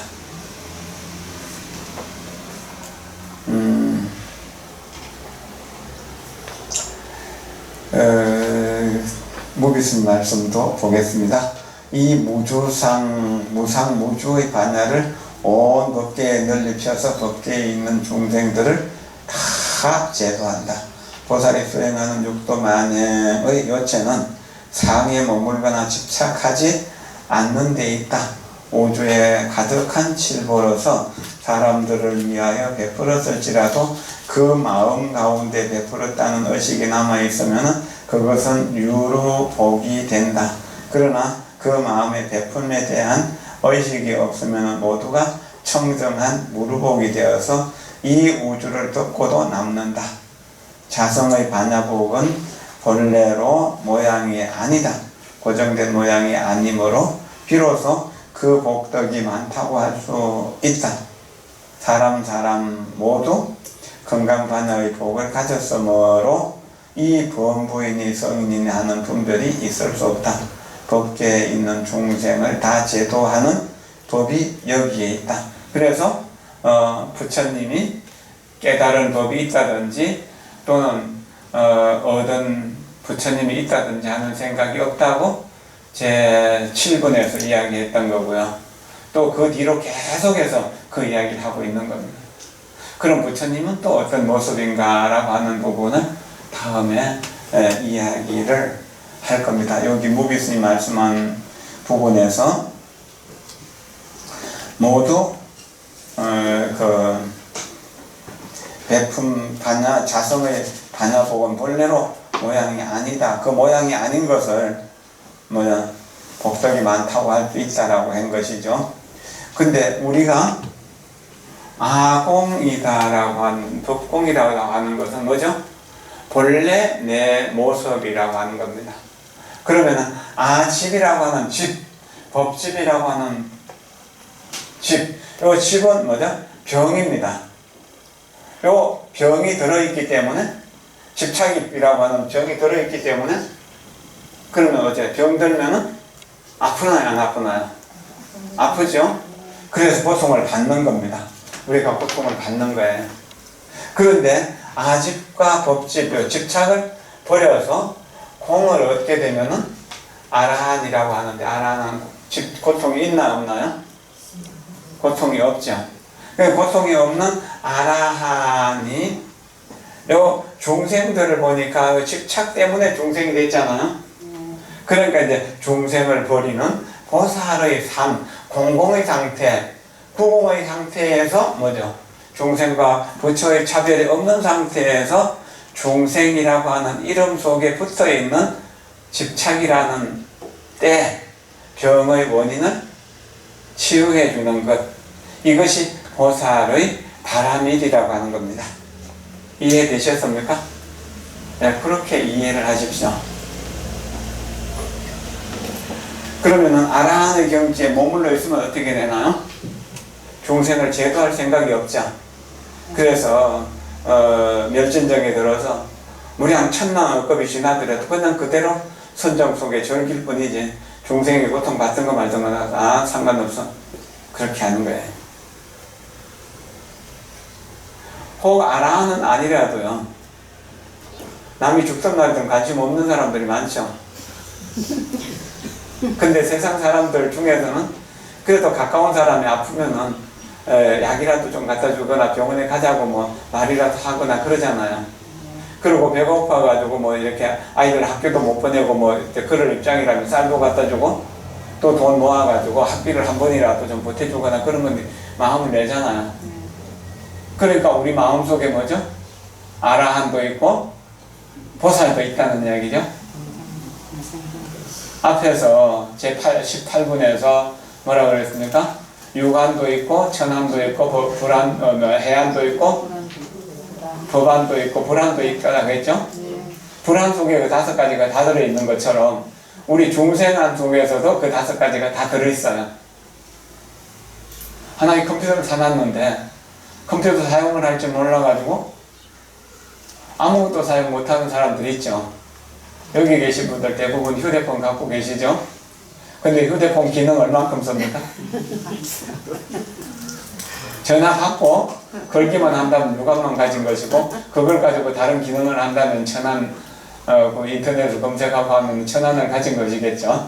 무비스님 말씀도 보겠습니다. 이 무상무주의 반야를 온 법계에 널리 펴서 법계에 있는 중생들을 다 제도한다. 보살이 수행하는 육도만행의 요체는 상에 머물거나 집착하지 않는 데 있다. 우주에 가득한 칠보로서 사람들을 위하여 베풀었을지라도 그 마음 가운데 베풀었다는 의식이 남아있으면 그것은 유루복이 된다. 그러나 그 마음의 베품에 대한 의식이 없으면 모두가 청정한 무루복이 되어서 이 우주를 덮고도 남는다. 자성의 반야복은 본래로 모양이 아니다. 고정된 모양이 아니므로 비로소 그 복덕이 많다고 할 수 있다. 사람 모두 건강반야의 복을 가졌으므로 이 범부인이 성인이니 하는 분별이 있을 수 없다. 법계에 있는 중생을 다 제도하는 법이 여기에 있다. 그래서 부처님이 깨달은 법이 있다든지 또는 얻은 부처님이 있다든지 하는 생각이 없다고 제 7분에서 이야기했던 거고요. 또 그 뒤로 계속해서 그 이야기를 하고 있는 겁니다. 그럼 부처님은 또 어떤 모습인가라고 하는 부분을 다음에 이야기를 할 겁니다. 여기 무비스님 말씀한 부분에서 모두 그 베품 반야, 자성의 반야복은 본래로 모양이 아니다. 그 모양이 아닌 것을 복덕이 많다고 할 수 있다라고 한 것이죠. 근데 우리가 아공이다라고 하는, 법공이라고 하는 것은 뭐죠? 본래 내 모습이라고 하는 겁니다. 그러면은 아집이라고 하는 집, 법집이라고 하는 집, 요 집은 뭐죠? 병입니다. 요 병이 들어있기 때문에, 집착이라고 하는 병이 들어있기 때문에, 그러면 어째 병 들면은 아프나요, 안 아프나요? 아프죠? 그래서 고통을 받는 겁니다. 우리가 고통을 받는 거예요. 그런데 아집과 법집, 집착을 버려서 공을 얻게 되면은 아라한이라고 하는데, 아라한은 고통이 있나 없나요? 고통이 없죠. 고통이 없는 아라한이 요 중생들을 보니까 집착 때문에 중생이 됐잖아요. 그러니까 이제 중생을 버리는 보살의 삶, 공공의 상태, 구공의 상태에서 뭐죠? 중생과 부처의 차별이 없는 상태에서 중생이라고 하는 이름 속에 붙어 있는 집착이라는 때 병의 원인을 치유해 주는 것, 이것이 보살의 바라밀이라고 하는 겁니다. 이해되셨습니까? 네, 그렇게 이해를 하십시오. 그러면은 아라한의 경지에 머물러 있으면 어떻게 되나요? 중생을 제도할 생각이 없죠. 그래서 멸진정에 들어서 무량 천만억급이 지나더라도 그냥 그대로 선정 속에 즐길 뿐이지 중생이 고통받던 거 말던 거나 상관없어. 그렇게 하는 거예요. 혹 아라한은 아니라도요, 남이 죽든 말든 관심 없는 사람들이 많죠. 근데 세상 사람들 중에서는 그래도 가까운 사람이 아프면은 약이라도 좀 갖다 주거나 병원에 가자고 뭐 말이라도 하거나 그러잖아요. 그리고 배가 고파가지고 뭐 이렇게 아이들 학교도 못 보내고 뭐 그럴 입장이라면 쌀도 갖다 주고 또 돈 모아가지고 학비를 한 번이라도 좀 보태주거나 그러면 마음을 내잖아요. 그러니까 우리 마음속에 뭐죠? 아라한도 있고 보살도 있다는 이야기죠. 앞에서 제18분에서 뭐라 그랬습니까? 유관도 있고 천안도 있고 해안도 있고 법안도 있고 불안도 있다고 했죠? 불안 속에 그 5가지가 다 들어있는 것처럼 우리 중생안 속에서도 그 5가지가 다 들어있어요. 하나의 컴퓨터를 사놨는데 컴퓨터 사용을 할 줄 몰라가지고 아무것도 사용 못하는 사람들 있죠. 여기 계신 분들 대부분 휴대폰 갖고 계시죠? 근데 휴대폰 기능 얼만큼 씁니까? 전화 받고 걸기만 한다면 유감만 가진 것이고 그걸 가지고 다른 기능을 한다면 천안 그 인터넷을 검색하고 하면 천안을 가진 것이겠죠.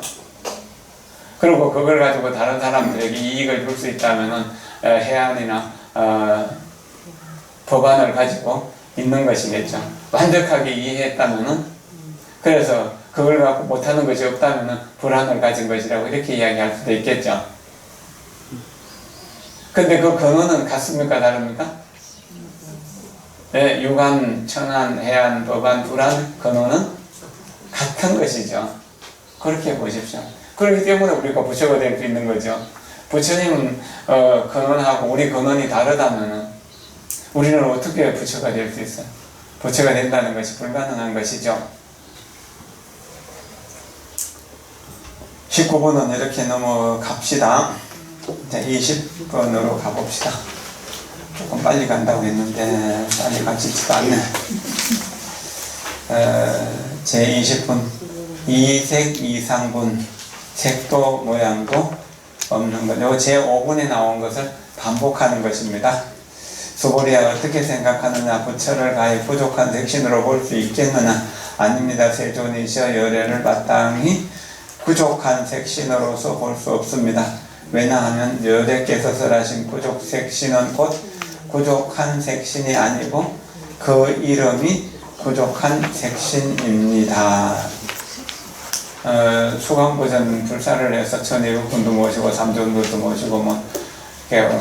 그리고 그걸 가지고 다른 사람들에게 이익을 줄 수 있다면 해안이나 법안을 가지고 있는 것이겠죠. 완벽하게 이해했다면 그래서 그걸 갖고 못하는 것이 없다면 불안을 가진 것이라고 이렇게 이야기할 수도 있겠죠. 근데 그 근원은 같습니까? 다릅니까? 네, 유관, 천안, 해안, 법안, 불안 근원은 같은 것이죠. 그렇게 보십시오. 그렇기 때문에 우리가 부처가 될 수 있는 거죠. 부처님은 근원하고 우리 근원이 다르다면 우리는 어떻게 부처가 될 수 있어요? 부처가 된다는 것이 불가능한 것이죠. 19번은 이렇게 넘어갑시다. 이제 20번으로 가봅시다. 조금 빨리 간다고 했는데 빨리 가지지가 않네. 제20분 이색 이상분 색도 모양도 없는 것. 요 제5분에 나온 것을 반복하는 것입니다. 수보리야 어떻게 생각하느냐? 부처를 가히 부족한 색신으로 볼 수 있겠느냐? 아닙니다. 세존이시여 열애를 마땅히 부족한 색신으로서 볼 수 없습니다. 왜냐하면 여대께서 설하신 부족 색신은 곧 부족한 색신이 아니고 그 이름이 부족한 색신입니다. 수강보전 불사를 해서 1200분도 모시고 삼존들도 모시고 뭐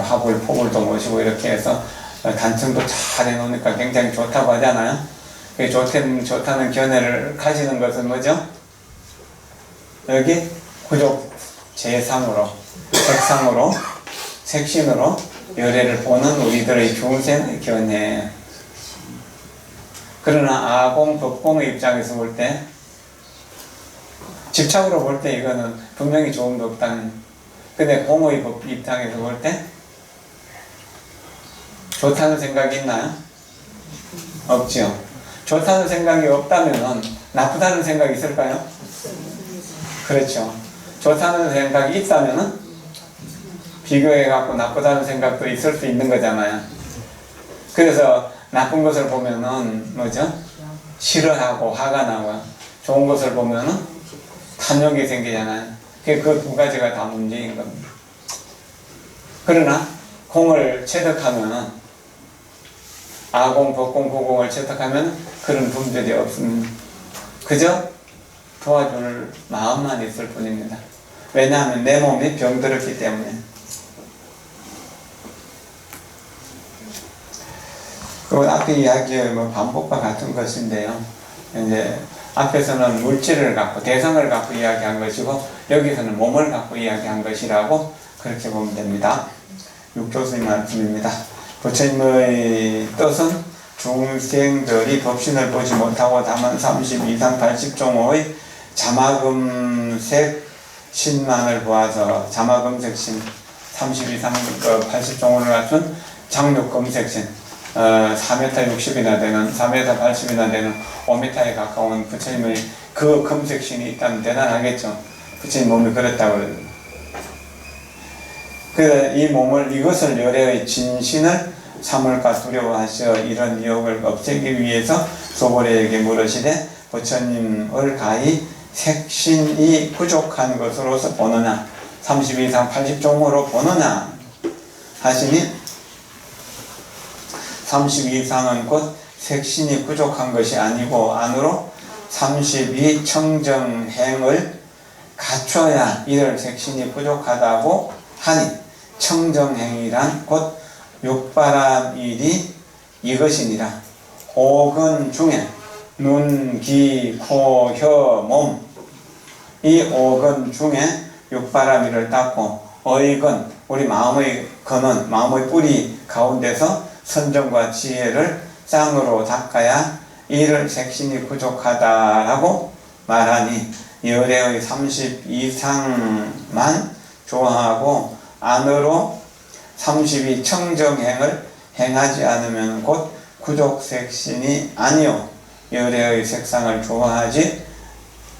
하불 포불도 모시고 이렇게 해서 단청도 잘 해놓으니까 굉장히 좋다고 하잖아요. 좋다는 견해를 가지는 것은 뭐죠? 여기 부족 재상으로 색상으로 색신으로 열애를 보는 우리들의 중생의 견해. 그러나 아공, 법공의 입장에서 볼 때 집착으로 볼 때 이거는 분명히 좋은 법당. 근데 공의 법 입장에서 볼 때 좋다는 생각이 있나요? 없죠. 좋다는 생각이 없다면 나쁘다는 생각이 있을까요? 그렇죠. 좋다는 생각이 있다면 비교해갖고 나쁘다는 생각도 있을 수 있는 거잖아요. 그래서 나쁜 것을 보면은 뭐죠? 싫어하고 화가 나고 좋은 것을 보면은 탐욕이 생기잖아요. 그 두 가지가 다 문제인 겁니다. 그러나 공을 체득하면은 아공, 법공, 보공을 체득하면 그런 분들이 없습니다. 그저 도와줄 마음만 있을 뿐입니다. 왜냐하면 내 몸이 병들었기 때문에. 그건 앞에 이야기의 반복과 같은 것인데요. 이제 앞에서는 물질을 갖고 대상을 갖고 이야기한 것이고 여기서는 몸을 갖고 이야기한 것이라고 그렇게 보면 됩니다. 육조수의 말씀입니다. 부처님의 뜻은 중생들이 법신을 보지 못하고 다만 30 이상 80종의 자마금색 신만을 보아서 자마검색신 30 이상 80종을 갖춘 장육검색신 4m 60이나 되는 4m 80이나 되는 5m에 가까운 부처님의 그 검색신이 있다면 대단하겠죠. 부처님 몸이 그랬다고 그러거든요. 그래서 이 몸을 이것을 열애의 진신을 삼을까 두려워하시어 이런 유혹을 없애기 위해서 소보리에게 물으시되 부처님을 가히 색신이 부족한 것으로서 보느냐 30 이상 80종으로 보느냐 하시니 30 이상은 곧 색신이 부족한 것이 아니고 안으로 32 청정행을 갖춰야 이를 색신이 부족하다고 하니 청정행이란 곧 육바람일이 이것이니라. 오근 중에 눈, 귀, 코, 혀, 몸 이 오근 중에 육바람일을 닦고 의근 우리 마음의 근원 마음의 뿌리 가운데서 선정과 지혜를 쌍으로 닦아야 이를 색신이 부족하다라고 말하니 열애의 30 이상만 좋아하고 안으로 32 청정행을 행하지 않으면 곧 구족색신이 아니요 열애의 색상을 좋아하지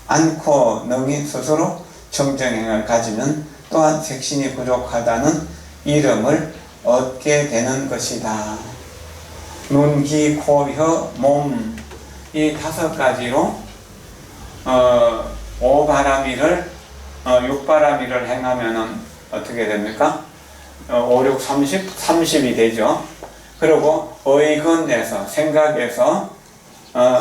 않고 능히 스스로 청정행을 가지면 또한 색신이 부족하다는 이름을 얻게 되는 것이다. 눈, 귀, 코, 혀, 몸 이 5가지로 오바라미를 6바라미를 행하면은 어떻게 됩니까? 5, 6, 30, 30이 되죠. 그리고 의근에서 생각에서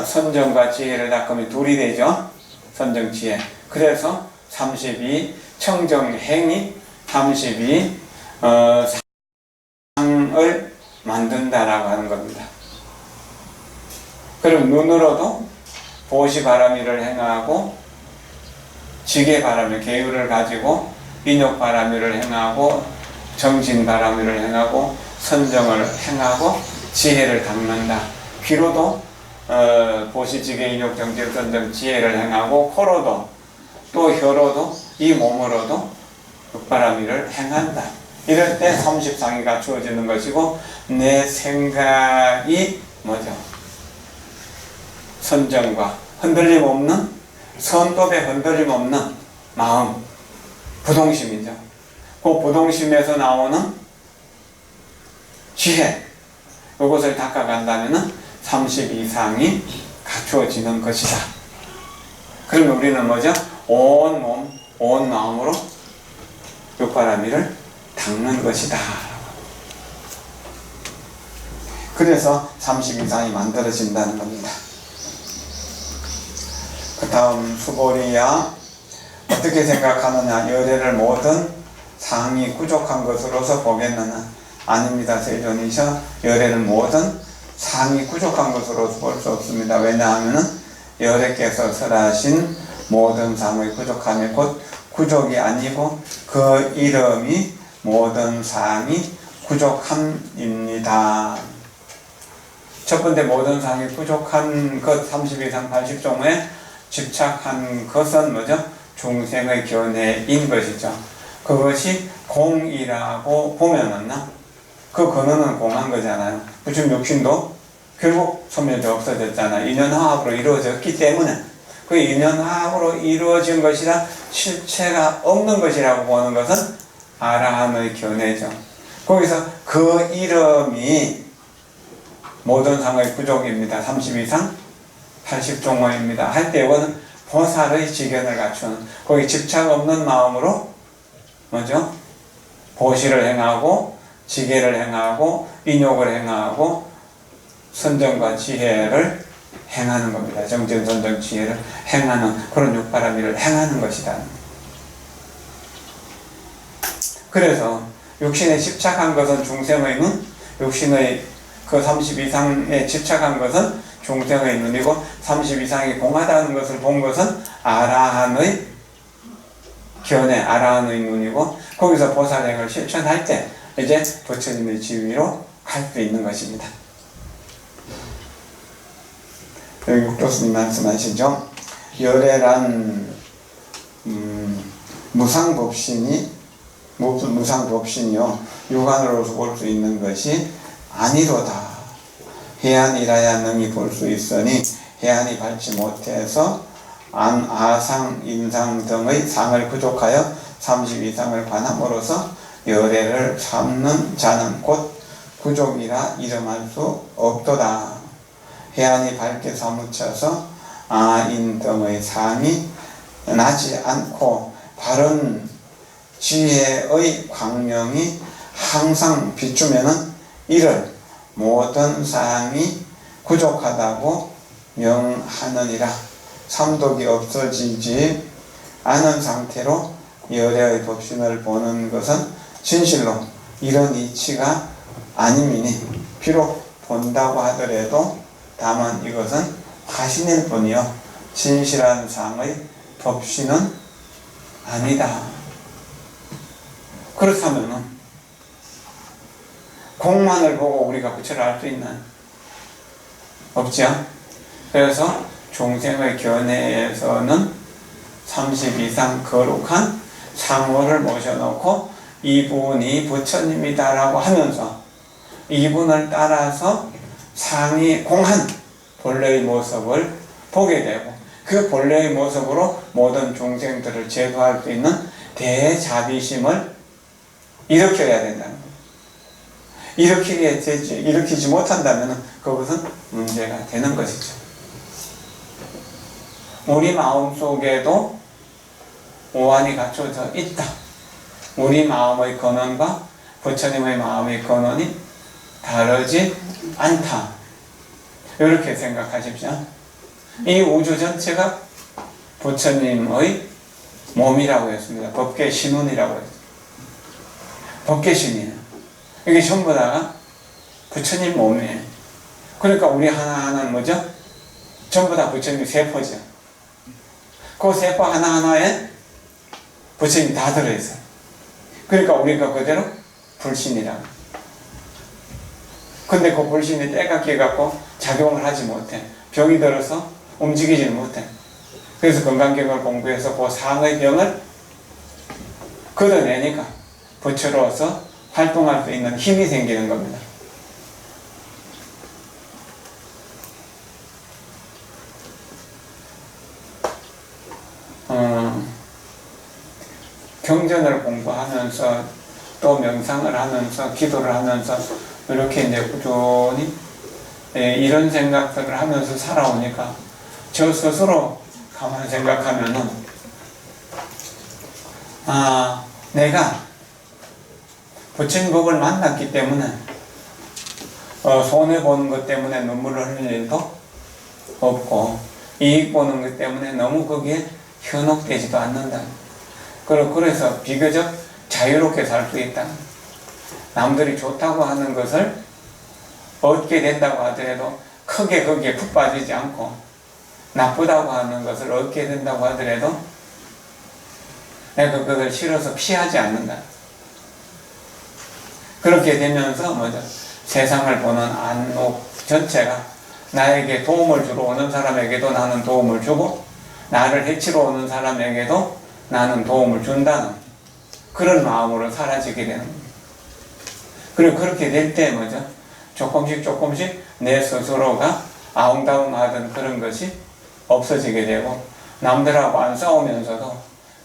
선정과 지혜를 닦으면 둘이 되죠. 선정 지혜. 그래서 32 청정행이 32 상을 만든다라고 하는 겁니다. 그럼 눈으로도 보시바라미를 행하고 지게바라미, 계율을 가지고 인욕바라미를 행하고 정진바라미를 행하고 선정을 행하고 지혜를 닦는다. 귀로도 보시지게 인욕 정진 선정 지혜를 행하고 코로도 또 혀로도 이 몸으로도 육바라미를 행한다. 이럴 때 30상이 갖추어지는 것이고 내 생각이 뭐죠? 선정과 흔들림 없는 선법에 흔들림 없는 마음 부동심이죠. 그 부동심에서 나오는 지혜 이것을 닦아간다면 30 이상이 갖추어지는 것이다. 그러면 우리는 뭐죠? 온 몸, 온 마음으로 육바라미를 닦는 것이다. 그래서 30 이상이 만들어진다는 겁니다. 그 다음 수보리야 어떻게 생각하느냐? 열애를 모든 상이 부족한 것으로서 보겠느냐? 아닙니다. 세존이셔. 열애를 모든 상이 부족한 것으로서 볼 수 없습니다. 왜냐하면 열애께서 설하신 모든 상의 부족함이 곧 구족이 아니고 그 이름이 모든 상이 부족함입니다. 첫 번째 모든 상이 부족한 것 30 이상 80종에 집착한 것은 뭐죠? 중생의 견해인 것이죠. 그것이 공이라고 보면은 그 근원은 공한 거잖아요. 지금 육신도 결국 소멸도 없어졌잖아요. 인연화합으로 이루어졌기 때문에 그 인연화합으로 이루어진 것이라 실체가 없는 것이라고 보는 것은 아라한의 견해죠. 거기서 그 이름이 모든 상의 부족입니다. 30 이상 80종호입니다. 할 때 이거는 보살의 지견을 갖추는 거기 집착 없는 마음으로 뭐죠? 보시를 행하고 지계를 행하고 인욕을 행하고 선정과 지혜를 행하는 겁니다. 정진, 선정, 지혜를 행하는 그런 육바라미를 행하는 것이다. 그래서 육신에 집착한 것은 중생의 육신의 그 30 이상에 집착한 것은 중생의 눈이고 30 이상이 공하다는 것을 본 것은 아라한의 견해, 아라한의 눈이고 거기서 보살행을 실천할 때 이제 부처님의 지위로 갈 수 있는 것입니다. 여기 육도스님 말씀하시죠. 열애란 무상법신이요 육안으로서 볼 수 있는 것이 아니로다. 해안이라야 능히 볼 수 있으니 해안이 밟지 못해서 아상, 임상 등의 상을 부족하여 32상을 관함으로써 열애를 삼는 자는 곧 부족이라 이름할 수 없도다. 해안이 밝게 사무쳐서 아인 등의 상이 나지 않고 바른 지혜의 광명이 항상 비추면은 이를 모든 상이 부족하다고 명하느니라. 삼독이 없어지지 않은 상태로 열애의 법신을 보는 것은 진실로 이런 이치가 아님이니 비록 본다고 하더라도 다만 이것은 화신일 뿐이요 진실한 상의 법신은 아니다. 그렇다면 공만을 보고 우리가 부처를 알 수 있나? 없죠. 그래서 중생의 견해에서는 32상 거룩한 상호를 모셔놓고 이분이 부처님이다라고 하면서 이분을 따라서 상이 공한 본래의 모습을 보게 되고 그 본래의 모습으로 모든 중생들을 제도할 수 있는 대자비심을 일으켜야 된다는 거예요. 일으키지 못한다면 그것은 문제가 되는 것이죠. 우리 마음속에도 오한이 갖춰져 있다. 우리 마음의 근원과 부처님의 마음의 근원이 다르지 않다. 이렇게 생각하십시오. 이 우주 전체가 부처님의 몸이라고 했습니다. 법계 신운이라고 했습니다. 법계 신이에요. 이게 전부 다가 부처님 몸이에요. 그러니까 우리 하나하나는 뭐죠? 전부 다 부처님 세포죠. 그 세포 하나하나에 부처님 다 들어있어요. 그러니까 우리가 그대로 불신이라고. 근데 그 불신이 때가 끼갖고 작용을 하지 못해. 병이 들어서 움직이지는 못해. 그래서 건강경을 공부해서 그 상의 병을 걷어내니까 부처로서 활동할 수 있는 힘이 생기는 겁니다. 경전을 공부하면서 또 명상을 하면서 기도를 하면서 이렇게 이제 꾸준히 이런 생각들을 하면서 살아오니까 저 스스로 가만히 생각하면은 내가 부처님 법을 만났기 때문에 손해보는 것 때문에 눈물을 흘릴 일도 없고 이익 보는 것 때문에 너무 거기에 현혹되지도 않는다. 그래서 비교적 자유롭게 살 수 있다. 남들이 좋다고 하는 것을 얻게 된다고 하더라도 크게 거기에 푹 빠지지 않고 나쁘다고 하는 것을 얻게 된다고 하더라도 내가 그것을 싫어서 피하지 않는다. 그렇게 되면서 세상을 보는 안목 전체가 나에게 도움을 주러 오는 사람에게도 나는 도움을 주고 나를 해치러 오는 사람에게도 나는 도움을 준다는 그런 마음으로 사라지게 되는 겁니다. 그리고 그렇게 될 때 조금씩 내 스스로가 아웅다웅하던 그런 것이 없어지게 되고 남들하고 안 싸우면서도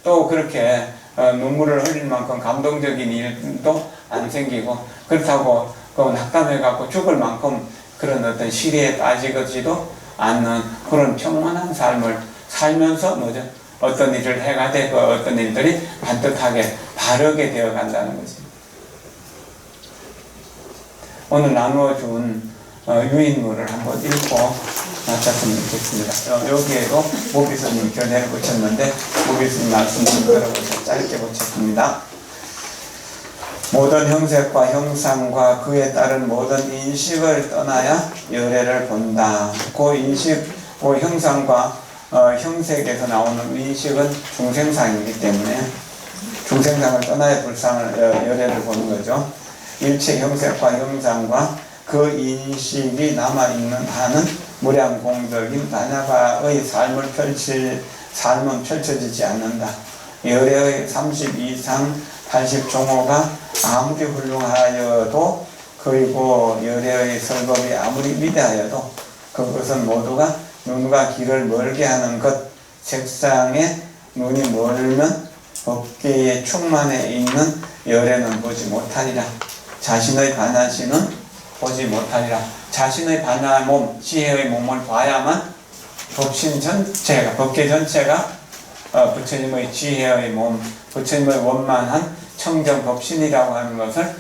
또 그렇게 눈물을 흘릴 만큼 감동적인 일도 안 생기고 그렇다고 낙담해갖고 죽을 만큼 그런 어떤 시리에 빠지지도 않는 그런 평온한 삶을 살면서 어떤 일을 해가 되고 어떤 일들이 반듯하게 바르게 되어 간다는 거지. 오늘 나누어준 유인물을 한번 읽고 마쳤으면 좋겠습니다. 여기에도 모비스님 견해를 붙였는데 모비스님 말씀 좀 들어보셔서 짧게 붙였습니다. 모든 형색과 형상과 그에 따른 모든 인식을 떠나야 열애를 본다. 그 인식, 그 형상과 형색에서 나오는 인식은 중생상이기 때문에 중생상을 떠나야 열애를 보는 거죠. 일체 형색과 형상과 그 인식이 남아있는 한은 무량공덕인 다냐바의 삶은 펼쳐지지 않는다. 열애의 30 이상 80 종호가 아무리 훌륭하여도, 그리고 열애의 설법이 아무리 위대하여도 그것은 모두가 눈과 귀를 멀게 하는 것, 색상에 눈이 멀면 법계에 충만해 있는 열애는 보지 못하리라. 자신의 반야신은 보지 못하리라. 자신의 반야 몸, 지혜의 몸을 봐야만 법신 전체가, 법계 전체가 부처님의 지혜의 몸, 부처님의 원만한 청정 법신이라고 하는 것을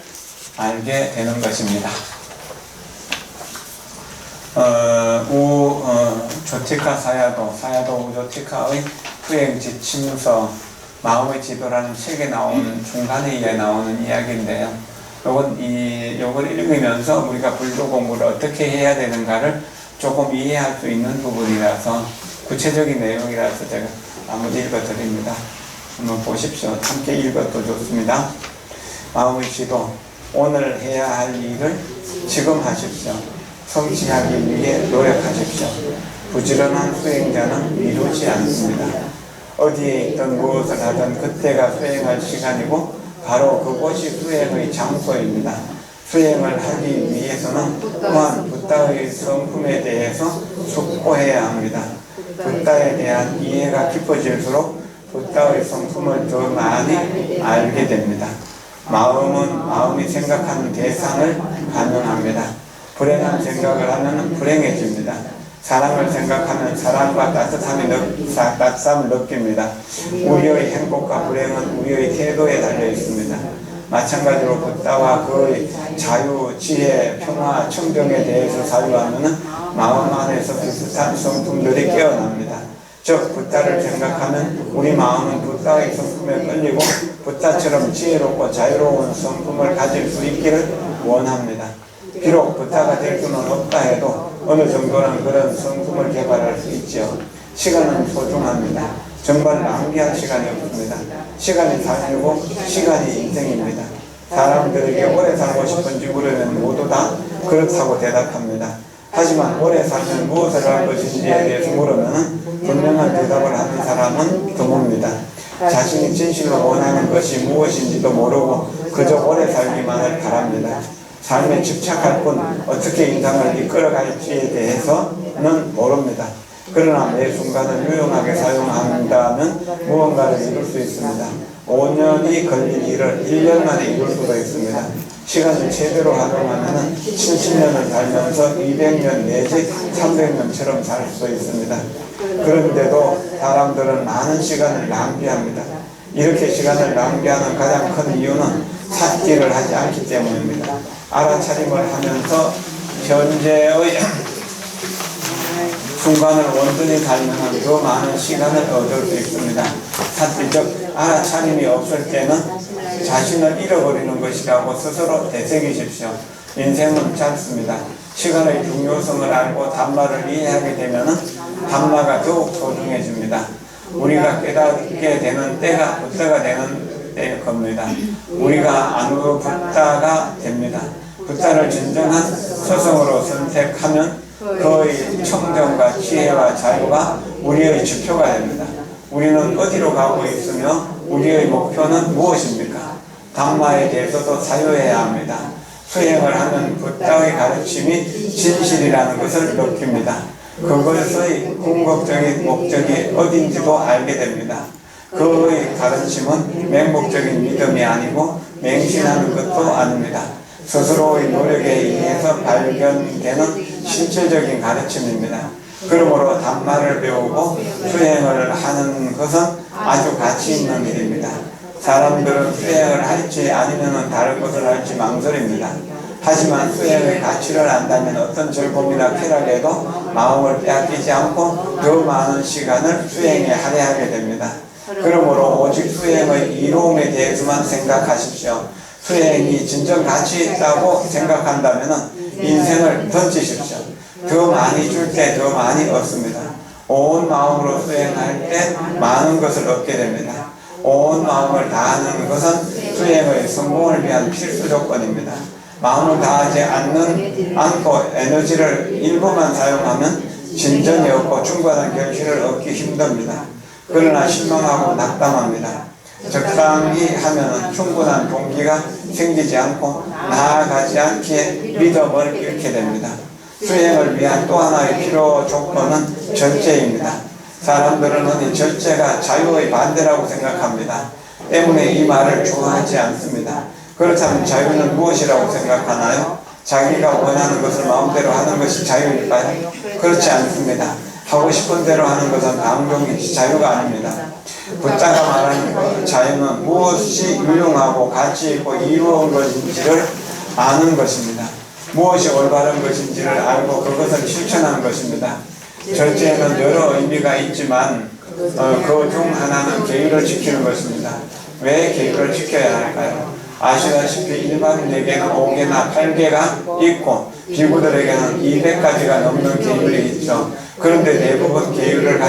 알게 되는 것입니다. 조티카 사야도 우조티카의 후행지침서, 마음의 지도라는 책에 나오는 중간에 나오는 이야기인데요. 요걸 읽으면서 우리가 불교 공부를 어떻게 해야 되는가를 조금 이해할 수 있는 부분이라서, 구체적인 내용이라서 제가 한번 읽어드립니다. 한번 보십시오. 함께 읽어도 좋습니다. 마음의 지도, 오늘 해야 할 일을 지금 하십시오. 성취하기 위해 노력하십시오. 부지런한 수행자는 미루지 않습니다. 어디에 있든 무엇을 하든 그때가 수행할 시간이고 바로 그곳이 수행의 장소입니다. 수행을 하기 위해서는 또한 붓다의 성품에 대해서 숙고해야 합니다. 붓다에 대한 이해가 깊어질수록 붓다의 성품을 더 많이 알게 됩니다. 마음은 마음이 생각하는 대상을 반영합니다. 불행한 생각을 하면 불행해집니다. 사랑을 생각하면 사랑과 따뜻함을 느낍니다. 우리의 행복과 불행은 우리의 태도에 달려 있습니다. 마찬가지로 붓다와 그의 자유, 지혜, 평화, 청정에 대해서 사유하면 마음 안에서 비슷한 성품들이 깨어납니다. 즉 붓다를 생각하면 우리 마음은 붓다의 성품에 끌리고 붓다처럼 지혜롭고 자유로운 성품을 가질 수 있기를 원합니다. 비록 붓다가 될 수는 없다 해도 어느 정도는 그런 성품을 개발할 수 있죠. 시간은 소중합니다. 정말 낭비할 시간이 없습니다. 시간이 삶이고 시간이 인생입니다. 사람들에게 오래 살고 싶은지 물으면 모두 다 그렇다고 대답합니다. 하지만 오래 살면 무엇을 할 것인지에 대해서 물으면 분명한 대답을 하는 사람은 드뭅니다. 자신이 진실로 원하는 것이 무엇인지도 모르고 그저 오래 살기만을 바랍니다. 삶에 집착할 뿐 어떻게 인생을 이끌어갈지에 대해서는 모릅니다. 그러나 매 순간을 유용하게 사용한다면 무언가를 이룰 수 있습니다. 5년이 걸린 일을 1년 만에 이룰 수도 있습니다. 시간을 제대로 활용하면 70년을 살면서 200년 내지 300년처럼 살 수 있습니다. 그런데도 사람들은 많은 시간을 낭비합니다. 이렇게 시간을 낭비하는 가장 큰 이유는 삿기를 하지 않기 때문입니다. 알아차림을 하면서 현재의 순간을 온전히 살면 더 많은 시간을 얻을 수 있습니다. 삿기, 즉 알아차림이 없을 때는 자신을 잃어버리는 것이라고 스스로 되새기십시오. 인생은 짧습니다. 시간의 중요성을 알고 담마를 이해하게 되면 담마가 더욱 소중해집니다. 우리가 깨닫게 되는 때가 붓다가 되는 때일 겁니다. 우리가 안으로 붓다가 됩니다. 붓다를 진정한 스승으로 선택하면 그의 청정과 지혜와 자유가 우리의 지표가 됩니다. 우리는 어디로 가고 있으며 우리의 목표는 무엇입니까? 담마에 대해서도 사유해야 합니다. 수행을 하는 붓다의 가르침이 진실이라는 것을 느낍니다. 그것의 궁극적인 목적이 어딘지도 알게 됩니다. 그의 가르침은 맹목적인 믿음이 아니고 맹신하는 것도 아닙니다. 스스로의 노력에 의해서 발견되는 실질적인 가르침입니다. 그러므로 담마를 배우고 수행을 하는 것은 아주 가치 있는 일입니다. 사람들은 수행을 할지 아니면 다른 것을 할지 망설입니다. 하지만 수행의 가치를 안다면 어떤 즐거움이나 쾌락에도 마음을 빼앗기지 않고 더 많은 시간을 수행에 할애하게 됩니다. 그러므로 오직 수행의 이로움에 대해서만 생각하십시오. 수행이 진정 가치 있다고 생각한다면 인생을 던지십시오. 더 많이 줄 때 더 많이 얻습니다. 온 마음으로 수행할 때 많은 것을 얻게 됩니다. 온 마음을 다하는 것은 수행의 성공을 위한 필수 조건입니다. 마음을 다하지 않고 에너지를 일부만 사용하면 진전이 없고 충분한 결실을 얻기 힘듭니다. 그러나 실망하고 낙담합니다. 적당히 하면 충분한 동기가 생기지 않고 나아가지 않기에 믿음을 잃게 됩니다. 수행을 위한 또 하나의 필요 조건은 절제입니다. 사람들은 이 절제가 자유의 반대라고 생각합니다. 때문에 이 말을 좋아하지 않습니다. 그렇다면 자유는 무엇이라고 생각하나요? 자기가 원하는 것을 마음대로 하는 것이 자유일까요? 그렇지 않습니다. 하고 싶은 대로 하는 것은 방종이지 자유가 아닙니다. 부자가 말하는 자유는 무엇이 유용하고 가치 있고 이루어온 것인지를 아는 것입니다. 무엇이 올바른 것인지를 알고 그것을 실천하는 것입니다. 절제에는 여러 의미가 있지만 그 중 하나는 계율을 지키는 것입니다. 왜 계율을 지켜야 할까요? 아시다시피 일반인에게는 5개나 8개가 있고 비구들에게는 200가지가 넘는 계율이 있죠. 그런데 대부분 계율을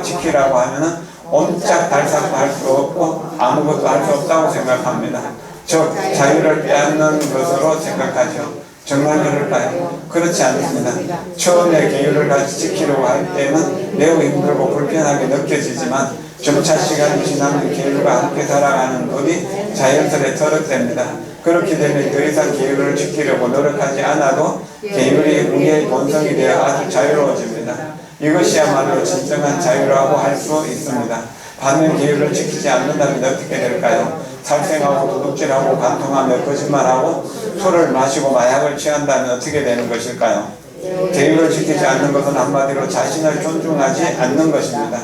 지키라고 하면 옴짝 달싹도 할 수 없고 아무것도 할 수 없다고 생각합니다. 즉 자유를 빼앗는 것으로 생각하죠. 정말 그럴까요? 그렇지 않습니다. 처음에 계율을 같이 지키려고 할 때는 매우 힘들고 불편하게 느껴지지만 점차 시간이 지나면 계율과 함께 살아가는 법이 자연스레 터득됩니다. 그렇게 되면 더 이상 계율을 지키려고 노력하지 않아도 계율이 우리의 본성이 되어 아주 자유로워집니다. 이것이야말로 진정한 자유라고 할 수 있습니다. 반면 계율을 지키지 않는다면 어떻게 될까요? 살생하고 도둑질하고 간통하며 거짓말하고 술을 마시고 마약을 취한다면 어떻게 되는 것일까요? 계율을 지키지 않는 것은 한마디로 자신을 존중하지 않는 것입니다.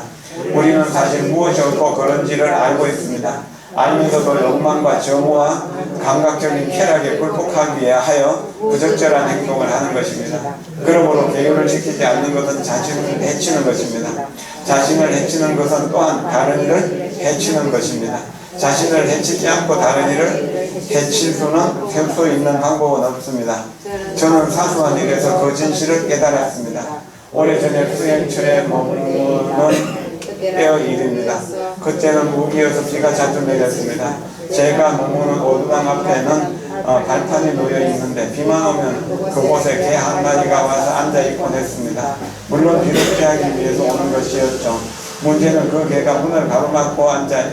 우리는 사실 무엇이 옳고 그런지를 알고 있습니다. 알면서도 욕망과 정오와 감각적인 쾌락에 굴복하기 위하여 부적절한 행동을 하는 것입니다. 그러므로 계율을 지키지 않는 것은 자신을 해치는 것입니다. 자신을 해치는 것은 또한 다른 이를 해치는 것입니다. 자신을 해치지 않고 다른 이를 해칠 수는 셀 수 있는 방법은 없습니다. 저는 사소한 일에서 그 진실을 깨달았습니다. 오래전에 수행처에 머무는 때의 일입니다. 그때는 우기여서 비가 자주 내렸습니다. 제가 머무는 오두방 앞에는 발판이 놓여 있는데 비만 오면 그곳에 개 한 마리가 와서 앉아있곤 했습니다. 물론 비를 피하기 위해서 오는 것이었죠. 문제는 그 개가 문을 가로막고 앉아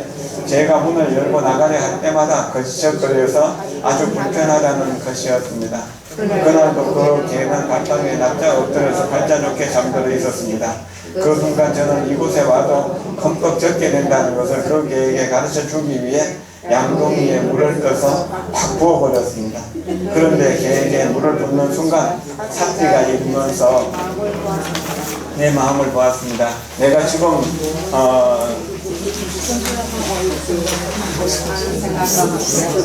제가 문을 열고 나가려 할 때마다 거치적거려서 아주 불편하다는 것이었습니다. 그날도 그 개는 발판에 납작 엎드려서 발자 좋게 잠들어 있었습니다. 그 순간 저는 이곳에 와도 흠뻑 젖게 된다는 것을 그 개에게 가르쳐 주기 위해 양동이에 물을 떠서 팍 부어버렸습니다. 그런데 개에게 물을 붓는 순간 삿비가 일면서 내 마음을 보았습니다. 내가 지금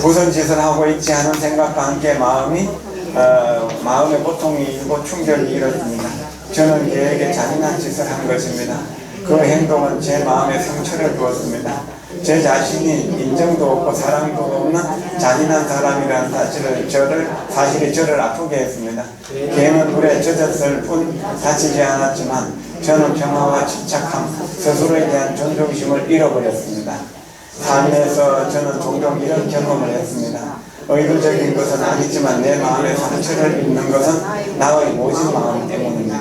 무슨 짓을 하고 있지 않은 생각과 함께 마음의 고통이 일고 충격이 일었습니다. 저는 개에게 잔인한 짓을 한 것입니다. 그 행동은 제 마음에 상처를 주었습니다. 제 자신이 인정도 없고 사랑도 없는 잔인한 사람이라는 사실이 저를 아프게 했습니다. 개는 물에 젖었을 뿐 다치지 않았지만 저는 평화와 침착함, 스스로에 대한 존중심을 잃어버렸습니다. 삶에서 저는 종종 이런 경험을 했습니다. 의도적인 것은 아니지만 내 마음에 상처를 입는 것은 나의 모진 마음 때문입니다.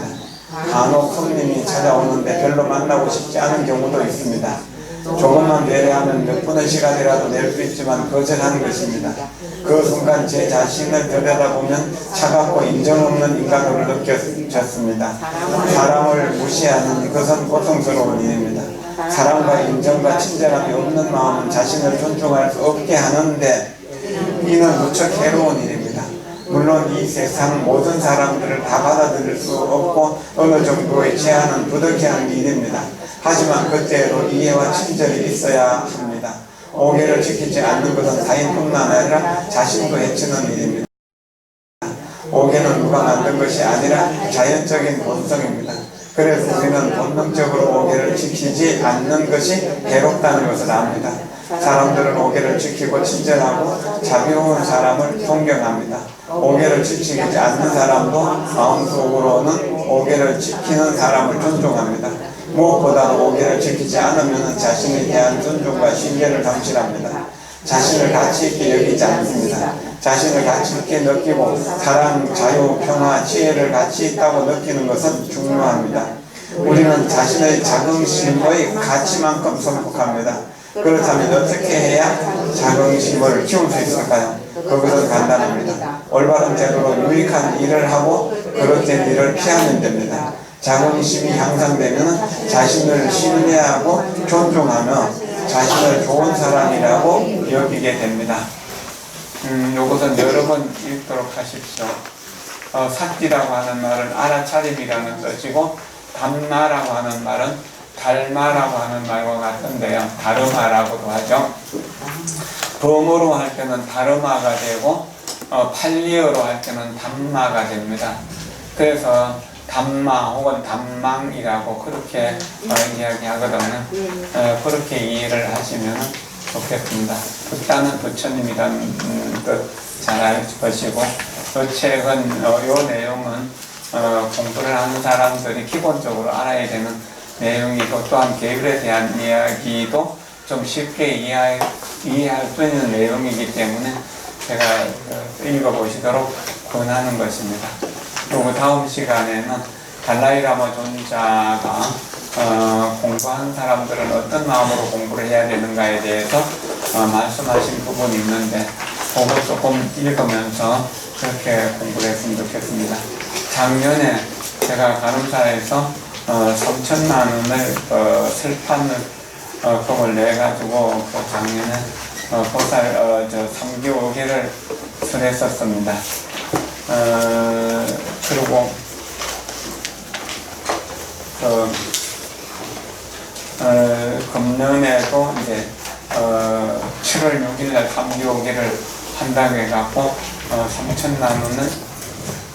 간혹 손님이 찾아오는데 별로 만나고 싶지 않은 경우도 있습니다. 조금만 배려하면 몇 분의 시간이라도 낼 수 있지만 거절하는 것입니다. 그 순간 제 자신을 들여다보면 차갑고 인정 없는 인간으로 느껴졌습니다. 사람을 무시하는 것은 고통스러운 일입니다. 사랑과 인정과 친절함이 없는 마음은 자신을 존중할 수 없게 하는데 이는 무척 해로운 일입니다. 물론 이 세상 모든 사람들을 다 받아들일 수 없고 어느 정도의 제한은 부득이한 일입니다. 하지만 그때로 이해와 친절이 있어야 합니다. 오계를 지키지 않는 것은 타인뿐만 아니라 자신도 해치는 일입니다. 오계는 누가 만든 것이 아니라 자연적인 본성입니다. 그래서 우리는 본능적으로 오계를 지키지 않는 것이 해롭다는 것을 압니다. 사람들은 오계를 지키고 친절하고 자비로운 사람을 존경합니다. 오계를 지키지 않는 사람도 마음속으로는 오계를 지키는 사람을 존중합니다. 무엇보다도 오계를 지키지 않으면 자신에 대한 존중과 신뢰를 상실합니다. 자신을 가치 있게 여기지 않습니다. 자신을 가치 있게 느끼고 사랑, 자유, 평화, 지혜를 가치 있다고 느끼는 것은 중요합니다. 우리는 자신의 자긍심의 가치만큼 성숙합니다. 그렇다면 어떻게 해야 자긍심을 키울 수 있을까요? 그것은 간단합니다. 올바른 태도로 유익한 일을 하고 그릇된 일을 피하면 됩니다. 자긍심이 향상되면 자신을 신뢰하고 존중하며 자신을 좋은 사람이라고 여기게 됩니다. 요것은 여러 번 읽도록 하십시오. 삭지라고 하는 말은 알아차림이라는 뜻이고, 담마라고 하는 말은 달마라고 하는 말과 같은데요. 다르마라고도 하죠. 범어로 할 때는 다르마가 되고, 팔리어로 할 때는 담마가 됩니다. 그래서 담마 혹은 담망이라고 그렇게 이야기하거든요. 그렇게 이해를 하시면 좋겠습니다. 부자는 부처님이라는 뜻 잘 알것이고, 그 책은 요 내용은 공부를 하는 사람들이 기본적으로 알아야 되는 내용이고, 또한 계율에 대한 이야기도 좀 쉽게 이해할 수 있는 내용이기 때문에 제가 읽어보시도록 권하는 것입니다. 그리고 다음 시간에는 달라이라마 존자가 공부하는 사람들은 어떤 마음으로 공부를 해야 되는가에 대해서 말씀하신 부분이 있는데, 그거 조금 읽으면서 그렇게 공부를 했으면 좋겠습니다. 작년에 제가 간음사에서 3천만 원을 슬판금을 내가지고 그 작년에 보살 3개월을 설했었습니다. 그리고 금년에도 이제 7월 6일날 3개월을 한다고 해갖고 3천만 원을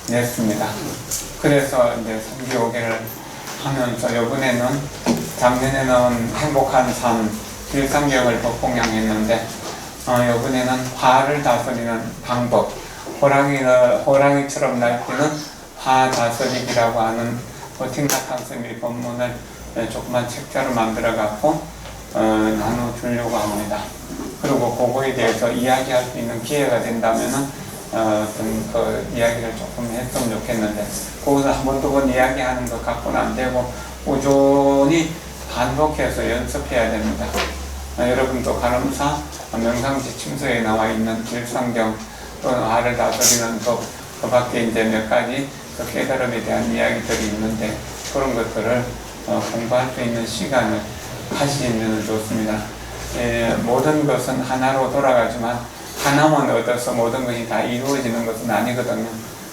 냈습니다. 그래서 이제 3개월을 하면서 요번에는 작년에는 행복한 삶 일상경을 법공양했는데 요번에는 화를 다스리는 방법, 호랑이처럼 날뛰는 화 다스리기라고 하는 팅나탕스미 법문을 조그만 책자로 만들어 갖고 나눠주려고 합니다. 그리고 그거에 대해서 이야기할 수 있는 기회가 된다면은 그 이야기를 조금 했으면 좋겠는데, 거기서 한 번 두 번 이야기하는 것 갖고는 안 되고 꾸준히 반복해서 연습해야 됩니다. 여러분도 간음사 명상지침서에 나와 있는 길상경 또는 화를 다스리는 법, 그 밖에 이제 몇 가지 그 깨달음에 대한 이야기들이 있는데, 그런 것들을 공부할 수 있는 시간을 가지면 좋습니다. 모든 것은 하나로 돌아가지만 하나만 얻어서 모든 것이 다 이루어지는 것은 아니거든요.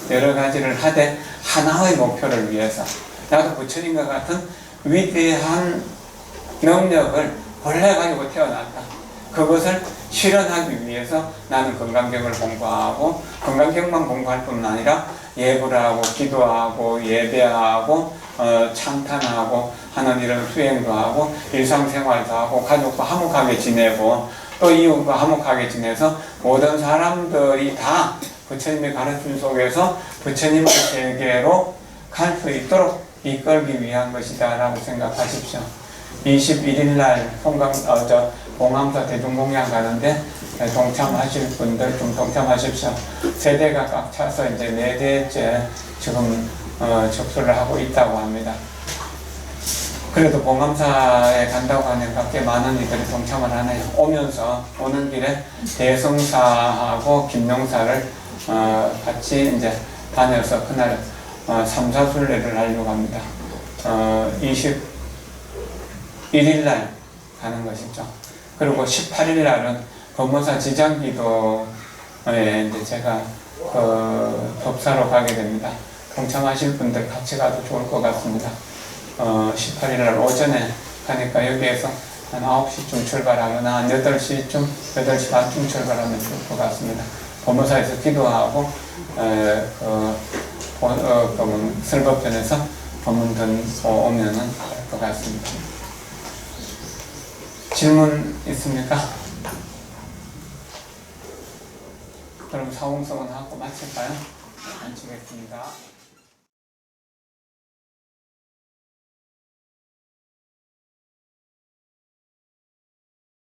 여러 가지를 하되 하나의 목표를 위해서, 나도 부처님과 같은 위대한 능력을 본래 가지고 태어났다. 그것을 실현하기 위해서 나는 건강경을 공부하고, 건강경만 공부할 뿐만 아니라 예불을 하고 기도하고 예배하고 찬탄하고 하는 이런 수행도 하고 일상생활도 하고 가족과 화목하게 지내고 또 이웃과 화목하게 지내서 모든 사람들이 다 부처님의 가르침 속에서 부처님의 세계로 갈 수 있도록 이끌기 위한 것이다 라고 생각하십시오. 21일날 봉암사 대중공양 가는데 동참하실 분들 좀 동참하십시오. 세대가 꽉 차서 이제 4대째 지금 접수를 하고 있다고 합니다. 그래도 봉암사에 간다고 하니까 꽤 많은 이들이 동참을 하네요. 오는 길에 대성사하고 김명사를 같이 이제 다녀서 그날 3사순례를 하려고 합니다. 21일날 가는 것이죠. 그리고 18일날은 법무사 지장기도에 이제 제가 법사로 가게 됩니다. 동참하실 분들 같이 가도 좋을 것 같습니다. 18일날 오전에 가니까 여기에서 한 9시쯤 출발하거나 한 8시쯤, 8시 반쯤 출발하면 좋을 것 같습니다. 법무사에서 기도하고 설법전에서 법문 듣고 오면은 될 것 같습니다. 질문 있습니까? 그럼 사홍성은 하고 마칠까요? 마치겠습니다.